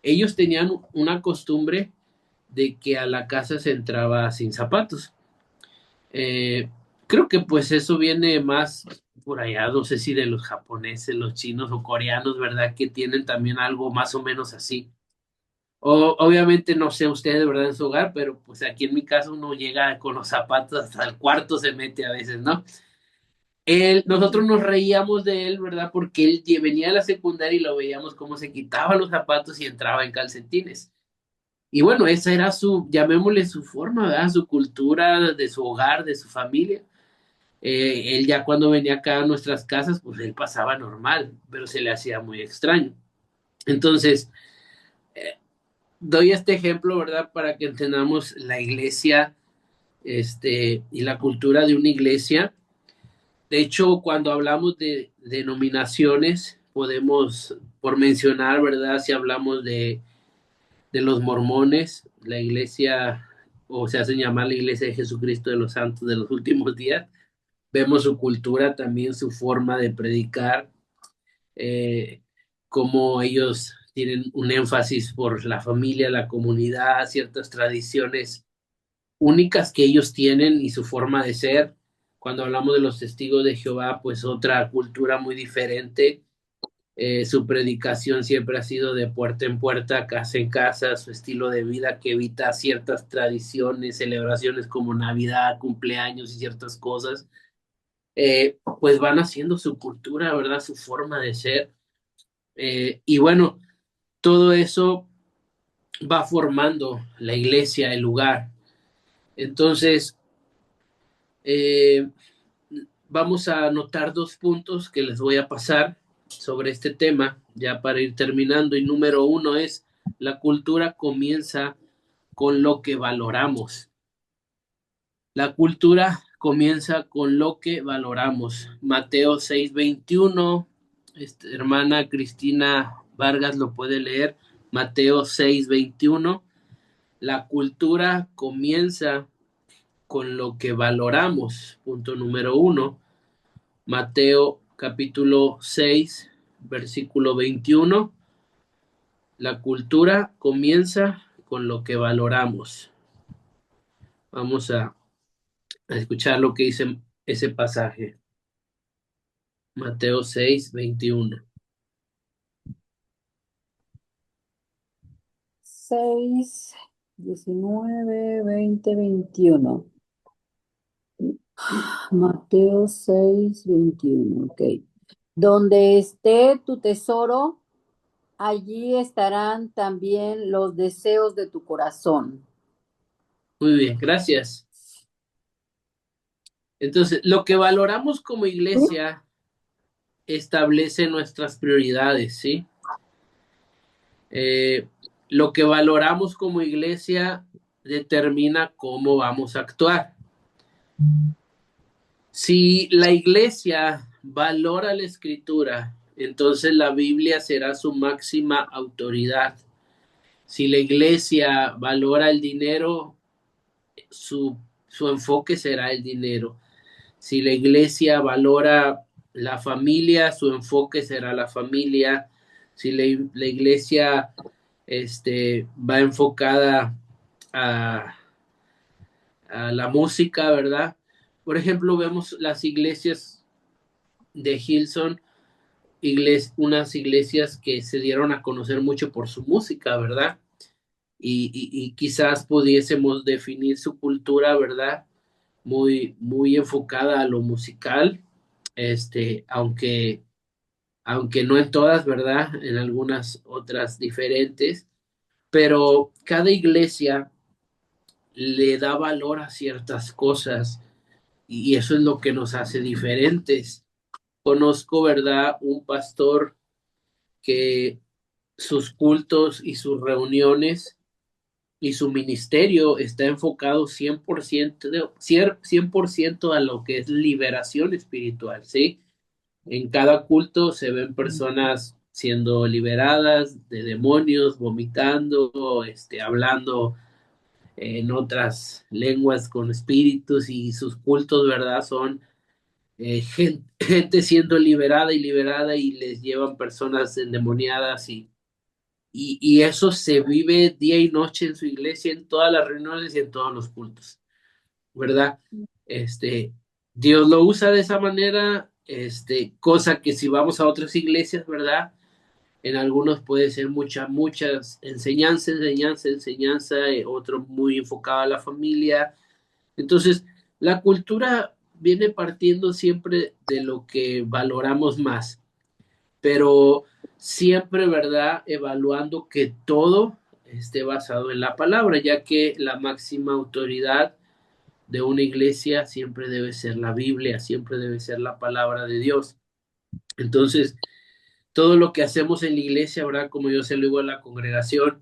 Ellos tenían una costumbre de que a la casa se entraba sin zapatos. Eh, Creo que pues eso viene más por allá, no sé si de los japoneses, los chinos o coreanos, ¿verdad? Que tienen también algo más o menos así. Obviamente no sé usted de verdad en su hogar, pero pues aquí en mi caso uno llega con los zapatos hasta el cuarto se mete a veces, ¿no? Nosotros nos reíamos de él, ¿verdad? Porque él venía a la secundaria y lo veíamos cómo se quitaba los zapatos y entraba en calcetines. Y bueno, esa era llamémosle su forma, ¿verdad? Su cultura de su hogar, de su familia. Él ya cuando venía acá a nuestras casas, pues él pasaba normal, pero se le hacía muy extraño. Entonces, doy este ejemplo, ¿verdad? Para que entendamos la iglesia, y la cultura de una iglesia. De hecho, cuando hablamos de denominaciones, podemos, por mencionar, ¿verdad? Si hablamos de los mormones, la iglesia, o se hacen llamar la iglesia de Jesucristo de los Santos de los Últimos Días, vemos su cultura, también su forma de predicar, eh, cómo ellos tienen un énfasis por la familia, la comunidad, ciertas tradiciones únicas que ellos tienen y su forma de ser. Cuando hablamos de los testigos de Jehová, pues otra cultura muy diferente. Su predicación siempre ha sido de puerta en puerta, casa en casa, su estilo de vida que evita ciertas tradiciones, celebraciones como Navidad, cumpleaños y ciertas cosas, pues van haciendo su cultura, ¿verdad? Su forma de ser. Y bueno, todo eso va formando la iglesia, el lugar. Entonces, eh, vamos a anotar 2 puntos que les voy a pasar. sobre este tema, ya para ir terminando. Y número 1 es, la cultura comienza con lo que valoramos. La cultura comienza con lo que valoramos. Mateo 6:21, hermana Cristina Vargas lo puede leer. Mateo 6:21. La cultura comienza con lo que valoramos. Punto número 1. Mateo capítulo 6, versículo 21. La cultura comienza con lo que valoramos. Vamos a escuchar lo que dice ese pasaje. Mateo 6:21. 6, 19, 20, 21. Mateo 6, 21. Ok. Donde esté tu tesoro, allí estarán también los deseos de tu corazón. Muy bien, gracias. Entonces, lo que valoramos como iglesia establece nuestras prioridades, ¿sí? Lo que valoramos como iglesia determina cómo vamos a actuar. Si la iglesia valora la escritura, entonces la Biblia será su máxima autoridad. Si la iglesia valora el dinero, su enfoque será el dinero. Si la iglesia valora la familia, su enfoque será la familia. Si la iglesia va enfocada a, a la música, ¿verdad? Por ejemplo, vemos las iglesias de Hillsong, unas iglesias que se dieron a conocer mucho por su música, ¿verdad? Y quizás pudiésemos definir su cultura, ¿verdad? Muy enfocada a lo musical, aunque no en todas, ¿verdad? En algunas otras diferentes, pero cada iglesia le da valor a ciertas cosas y eso es lo que nos hace diferentes. Conozco, ¿verdad? Un pastor que sus cultos y sus reuniones y su ministerio está enfocado 100% a lo que es liberación espiritual, ¿sí? En cada culto se ven personas siendo liberadas de demonios, vomitando, hablando en otras lenguas con espíritus y sus cultos, ¿verdad? Son gente siendo liberada y les llevan personas endemoniadas y eso se vive día y noche en su iglesia, en todas las reuniones y en todos los cultos, ¿verdad? Este, Dios lo usa de esa manera, cosa que si vamos a otras iglesias, ¿verdad? En algunos puede ser muchas enseñanza, otro muy enfocado a la familia. Entonces, la cultura viene partiendo siempre de lo que valoramos más, pero siempre, ¿verdad? Evaluando que todo esté basado en la palabra, ya que la máxima autoridad de una iglesia siempre debe ser la Biblia, siempre debe ser la palabra de Dios. Entonces, todo lo que hacemos en la iglesia, ¿verdad? Como yo se lo digo a la congregación,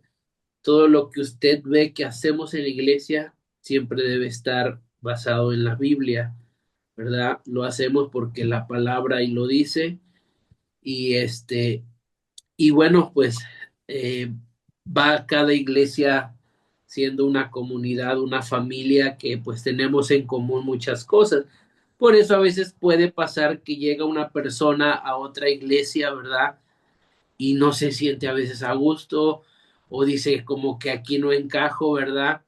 todo lo que usted ve que hacemos en la iglesia siempre debe estar basado en la Biblia, ¿verdad? Lo hacemos porque la palabra ahí lo dice y y bueno, pues va cada iglesia siendo una comunidad, una familia que pues tenemos en común muchas cosas. Por eso a veces puede pasar que llega una persona a otra iglesia, ¿verdad? Y no se siente a veces a gusto o dice como que aquí no encajo, ¿verdad?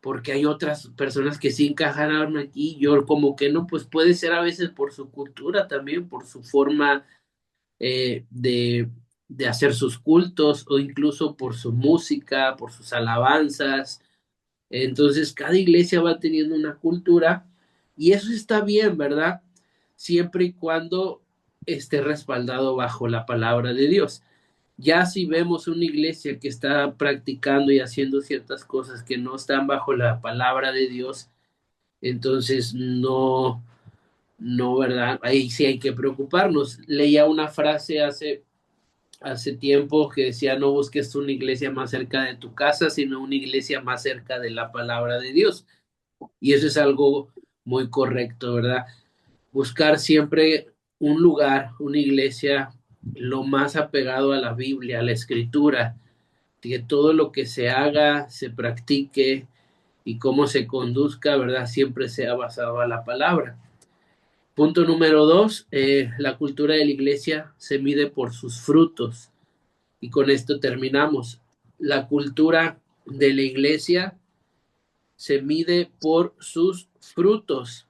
Porque hay otras personas que sí encajaron aquí, yo como que no, pues puede ser a veces por su cultura también, por su forma eh, de, de hacer sus cultos o incluso por su música, por sus alabanzas. Entonces, cada iglesia va teniendo una cultura y eso está bien, ¿verdad? Siempre y cuando esté respaldado bajo la palabra de Dios. Ya si vemos una iglesia que está practicando y haciendo ciertas cosas que no están bajo la palabra de Dios, entonces no, ¿verdad? Ahí sí hay que preocuparnos. Leía una frase hace tiempo que decía: no busques una iglesia más cerca de tu casa, sino una iglesia más cerca de la palabra de Dios. Y eso es algo muy correcto, ¿verdad? Buscar siempre un lugar, una iglesia lo más apegado a la Biblia, a la Escritura, que todo lo que se haga, se practique y cómo se conduzca, ¿verdad? Siempre sea basado a la palabra. Punto número 2, la cultura de la iglesia se mide por sus frutos. Y con esto terminamos. La cultura de la iglesia se mide por sus frutos.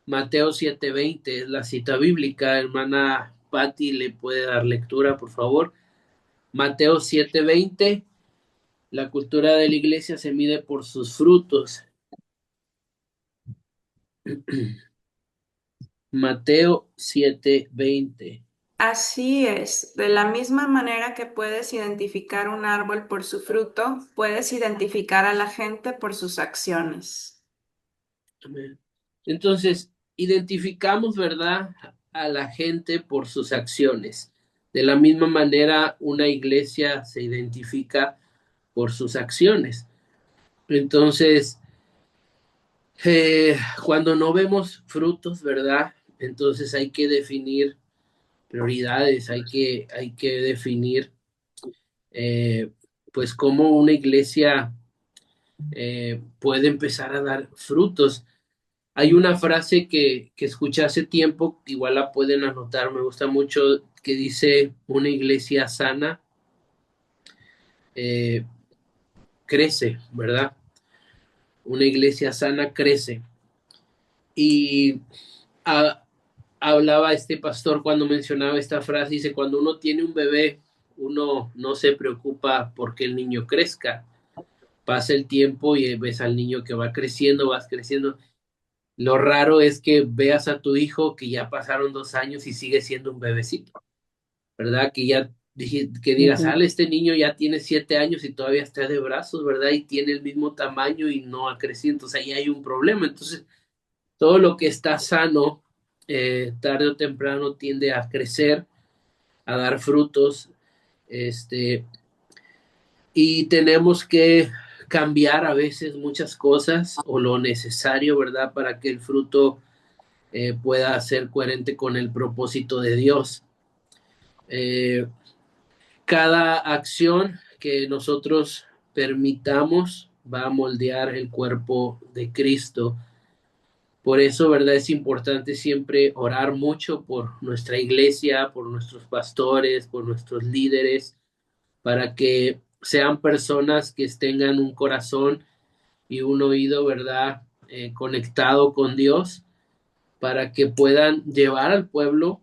Mateo 7:20 es la cita bíblica. Hermana Patti, ¿le puede dar lectura, por favor? Mateo 7:20, la cultura de la iglesia se mide por sus frutos. Mateo 7:20. Así es, de la misma manera que puedes identificar un árbol por su fruto, puedes identificar a la gente por sus acciones. Amén. Entonces, identificamos, ¿verdad?, a la gente por sus acciones. De la misma manera, una iglesia se identifica por sus acciones. Entonces, cuando no vemos frutos, ¿verdad? Entonces hay que definir prioridades, hay que definir, eh, pues, cómo una iglesia puede empezar a dar frutos. Hay una frase que escuché hace tiempo, igual la pueden anotar, me gusta mucho, que dice: una iglesia sana eh, crece, ¿verdad? Una iglesia sana crece. Y a, hablaba este pastor cuando mencionaba esta frase, dice: cuando uno tiene un bebé, uno no se preocupa porque el niño crezca. Pasa el tiempo y ves al niño que va creciendo, vas creciendo. Lo raro es que veas a tu hijo que ya pasaron 2 años y sigue siendo un bebecito, ¿verdad? Que digas: Ujú. este niño ya tiene 7 años y todavía está de brazos, ¿verdad? Y tiene el mismo tamaño y no ha crecido. Entonces ahí hay un problema. Entonces, todo lo que está sano, tarde o temprano tiende a crecer, a dar frutos, este, y tenemos que cambiar a veces muchas cosas o lo necesario, ¿verdad? Para que el fruto pueda ser coherente con el propósito de Dios. Eh, cada acción que nosotros permitamos va a moldear el cuerpo de Cristo. Por eso, ¿verdad? Es importante siempre orar mucho por nuestra iglesia, por nuestros pastores, por nuestros líderes, para que sean personas que tengan un corazón y un oído, ¿verdad? Conectado con Dios, para que puedan llevar al pueblo,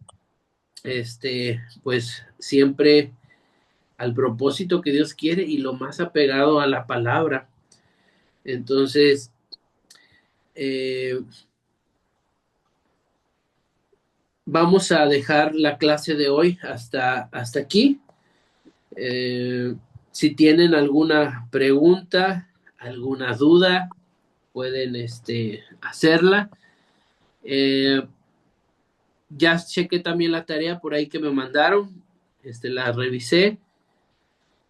pues siempre al propósito que Dios quiere y lo más apegado a la palabra. Entonces, eh, vamos a dejar la clase de hoy hasta aquí. Eh, si tienen alguna pregunta, alguna duda, pueden hacerla. Eh, ya chequé también la tarea por ahí que me mandaron, la revisé.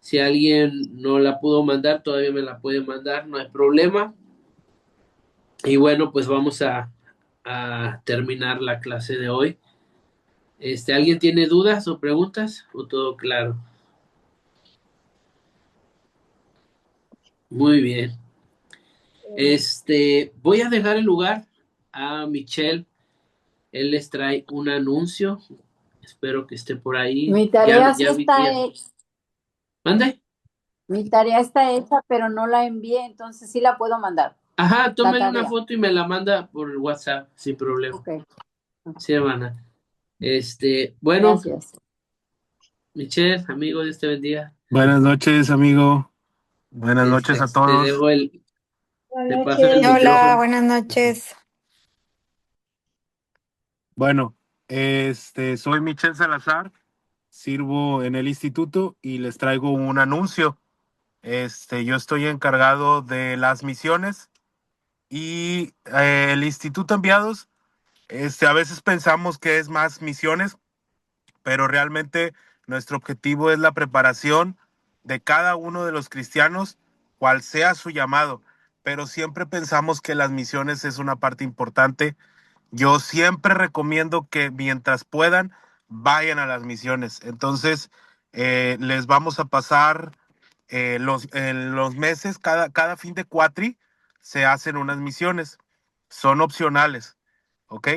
Si alguien no la pudo mandar, todavía me la puede mandar, no hay problema. Y bueno, pues vamos a terminar la clase de hoy. ¿Alguien tiene dudas o preguntas o todo claro? Muy bien. Voy a dejar el lugar a Michelle. Él les trae un anuncio. Espero que esté por ahí. Mi tarea sí Ya vi que está ya. hecha, ¿Mande? mi tarea está hecha, pero no la envié, entonces sí la puedo mandar, Ajá, la tómale una tarea. foto y me la manda por WhatsApp, sin problema. Ok, Sí, hermana. Bueno, gracias. Michelle, amigo, Dios te bendiga. Buenas noches, amigo. Buenas noches a Te todos. dejo te Buenas paso el noches. Hola, micrófono. buenas noches. Bueno, soy Michel Salazar, sirvo en el instituto y les traigo un anuncio. Yo estoy encargado de las misiones y el Instituto Enviados A veces pensamos que es más misiones, pero realmente nuestro objetivo es la preparación de cada uno de los cristianos, cual sea su llamado, pero siempre pensamos que las misiones es una parte importante. Yo siempre recomiendo que mientras puedan, vayan a las misiones. Entonces, les vamos a pasar en los meses, cada fin de cuatri, se hacen unas misiones. Son opcionales, ¿ok?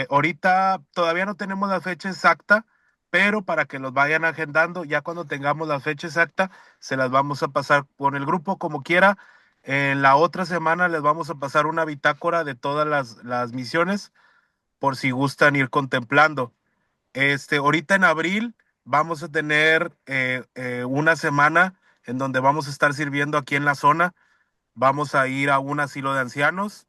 Ahorita todavía no tenemos la fecha exacta, pero para que los vayan agendando, ya cuando tengamos la fecha exacta, se las vamos a pasar con el grupo como quiera. En la otra semana les vamos a pasar una bitácora de todas las misiones por si gustan ir contemplando. Ahorita en abril vamos a tener una semana en donde vamos a estar sirviendo aquí en la zona. Vamos a ir a un asilo de ancianos.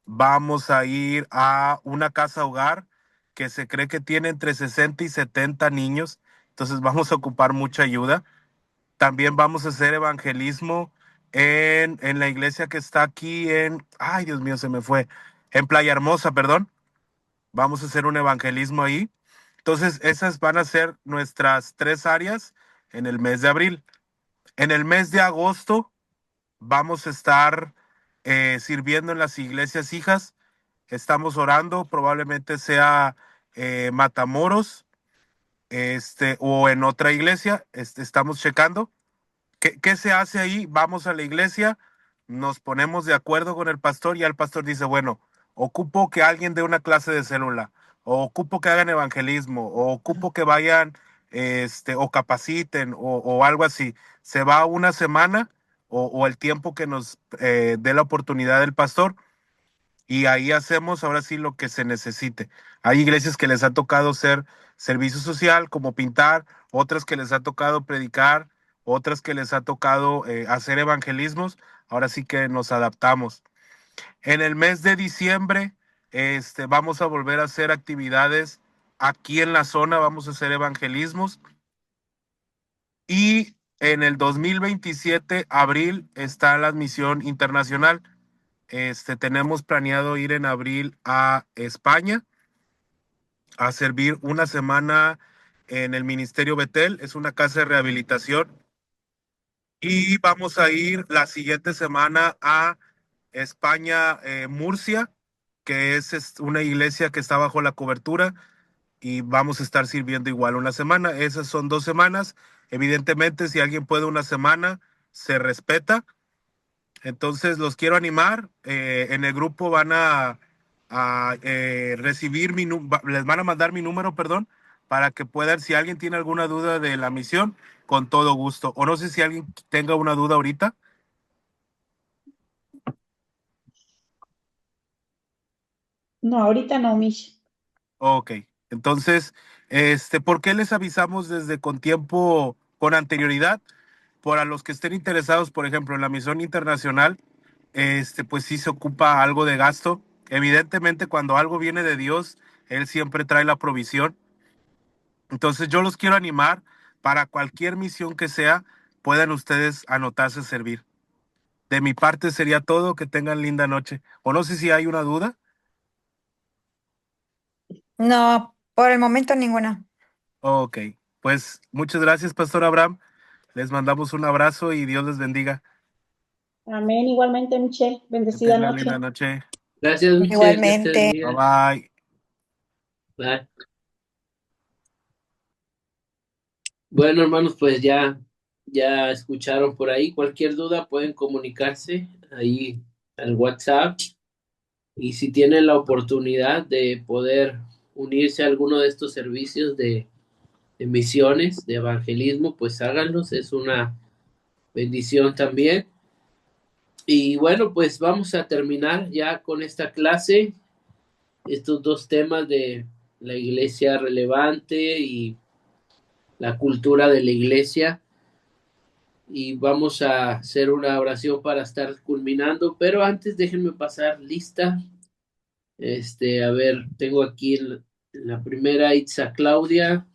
Vamos a ir a una casa hogar que se cree que tiene entre 60 y 70 niños. Entonces vamos a ocupar mucha ayuda. También vamos a hacer evangelismo en la iglesia que está aquí ay Dios mío, se me fue, en Playa Hermosa, perdón. Vamos a hacer un evangelismo ahí. Entonces esas van a ser nuestras 3 áreas en el mes de abril. En el mes de agosto vamos a estar sirviendo en las iglesias hijas. Estamos orando, probablemente sea Matamoros, o en otra iglesia. Estamos checando. ¿Qué se hace ahí? Vamos a la iglesia, nos ponemos de acuerdo con el pastor y el pastor dice, bueno, ocupo que alguien dé una clase de célula, o ocupo que hagan evangelismo, o ocupo que vayan, o capaciten, o algo así. Se va una semana o el tiempo que nos dé la oportunidad del pastor y ahí hacemos ahora sí lo que se necesite. Hay iglesias que les ha tocado ser servicio social, como pintar, otras que les ha tocado predicar, otras que les ha tocado hacer evangelismos. Ahora sí que nos adaptamos. En el mes de diciembre, vamos a volver a hacer actividades aquí en la zona, vamos a hacer evangelismos. Y en el 2027, abril, está la misión internacional. Tenemos planeado ir en abril a España a servir una semana en el Ministerio Betel, es una casa de rehabilitación. Y vamos a ir la siguiente semana a España, Murcia, que es una iglesia que está bajo la cobertura y vamos a estar sirviendo igual una semana. Esas son 2 semanas. Evidentemente, si alguien puede una semana, se respeta. Entonces los quiero animar. En el grupo van a recibir les van a mandar mi número, perdón, para que puedan, si alguien tiene alguna duda de la misión, con todo gusto. O no sé si alguien tenga una duda ahorita. No, ahorita no, Mish. Ok. Entonces, ¿por qué les avisamos desde con tiempo, con anterioridad? Para los que estén interesados, por ejemplo, en la misión internacional, pues sí se ocupa algo de gasto. Evidentemente, cuando algo viene de Dios, Él siempre trae la provisión. Entonces, yo los quiero animar para cualquier misión que sea, puedan ustedes anotarse a servir. De mi parte sería todo. Que tengan linda noche. O no sé si hay una duda. No, por el momento ninguna. Ok, pues muchas gracias, Pastor Abraham. Les mandamos un abrazo y Dios les bendiga. Amén. Igualmente, Michelle. Que Bendecida tengan linda noche. noche. Gracias, Michelle, Dios te Igualmente. Bye bendiga. bye. Bye. Bueno, hermanos, pues ya escucharon por ahí. Cualquier duda pueden comunicarse ahí al WhatsApp. Y si tienen la oportunidad de poder unirse a alguno de estos servicios de misiones, de evangelismo, pues háganlos. Es una bendición también. Y bueno, pues vamos a terminar ya con esta clase, estos dos temas de la iglesia relevante y la cultura de la iglesia. Y vamos a hacer una oración para estar culminando, pero antes déjenme pasar lista. A ver, tengo aquí en la primera Itza Claudia,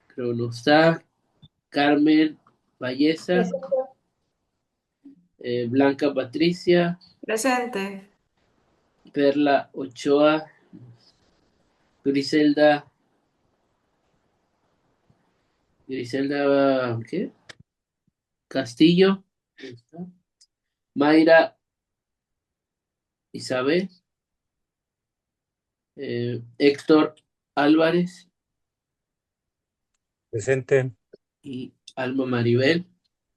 creo no está, Carmen Valleza, Blanca Patricia, Presente. Perla Ochoa, Griselda, ¿qué? Castillo, ahí está. Mayra Isabel, Héctor Álvarez Presente. y Alma Maribel.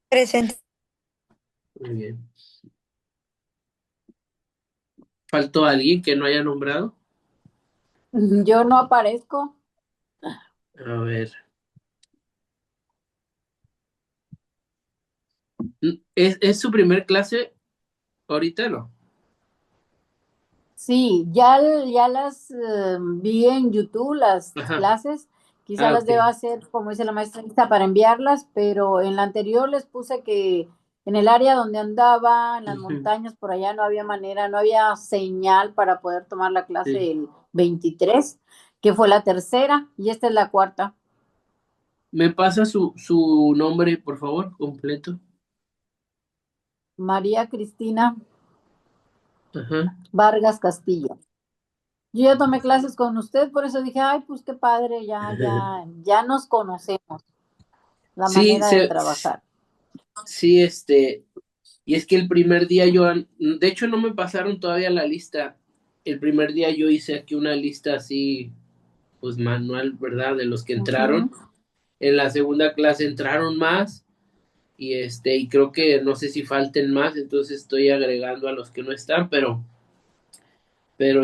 Presente. Muy bien. ¿Faltó alguien que no haya nombrado? Yo no aparezco. A ver. ¿Es su primer clase ahorita, no? Sí, ya las vi en YouTube, las Ajá. clases. Quizá las Ok. deba hacer, como dice la maestra, lista para enviarlas, pero en la anterior les puse que en el área donde andaba, en las Ujú. montañas, por allá no había manera, no había señal para poder tomar la clase Sí. el 23, que fue la tercera, y esta es la cuarta. ¿Me pasa su nombre, por favor, completo? María Cristina Ajá. Vargas Castillo. Yo ya tomé clases con usted, por eso dije, ay, pues qué padre, ya nos conocemos, la Sí, manera de trabajar. sí, y es que el primer día de hecho no me pasaron todavía la lista. El primer día yo hice aquí una lista así, pues manual, ¿verdad? De los que entraron. Ujú. En la segunda clase entraron más y creo que no sé si falten más, entonces estoy agregando a los que no están, pero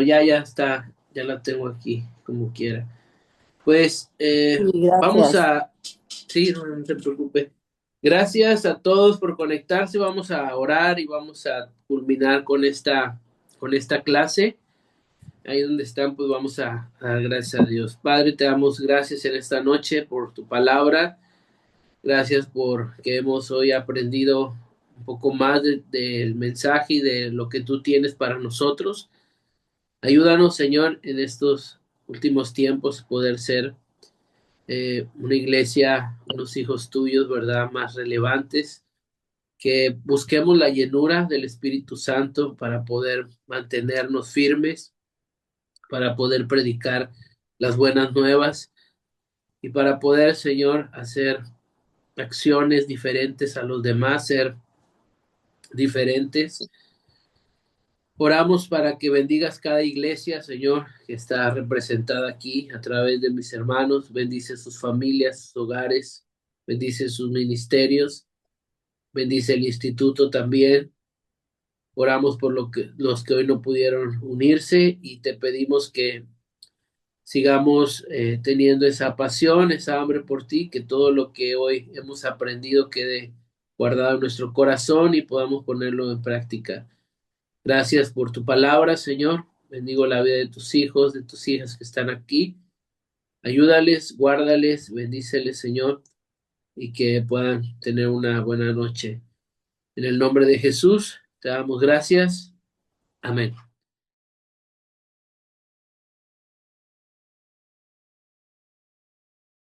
ya está, ya la tengo aquí, como quiera. Pues Sí, vamos gracias. sí, no se preocupe. Gracias a todos por conectarse, vamos a orar y vamos a culminar con esta clase. Ahí donde están, pues vamos a dar gracias a Dios. Padre, te damos gracias en esta noche por tu palabra. Gracias por que hemos hoy aprendido un poco más del mensaje y de lo que tú tienes para nosotros. Ayúdanos, Señor, en estos últimos tiempos poder ser una iglesia, unos hijos tuyos, ¿verdad? Más relevantes, que busquemos la llenura del Espíritu Santo para poder mantenernos firmes, para poder predicar las buenas nuevas y para poder, Señor, hacer acciones diferentes a los demás, ser diferentes. Oramos para que bendigas cada iglesia, Señor, que está representada aquí a través de mis hermanos. Bendice sus familias, sus hogares, bendice sus ministerios, bendice el instituto también. Oramos por los que hoy no pudieron unirse y te pedimos que sigamos teniendo esa pasión, esa hambre por ti, que todo lo que hoy hemos aprendido quede guardado en nuestro corazón y podamos ponerlo en práctica. Gracias por tu palabra, Señor. Bendigo la vida de tus hijos, de tus hijas que están aquí. Ayúdales, guárdales, bendíceles, Señor, y que puedan tener una buena noche. En el nombre de Jesús, te damos gracias. Amén.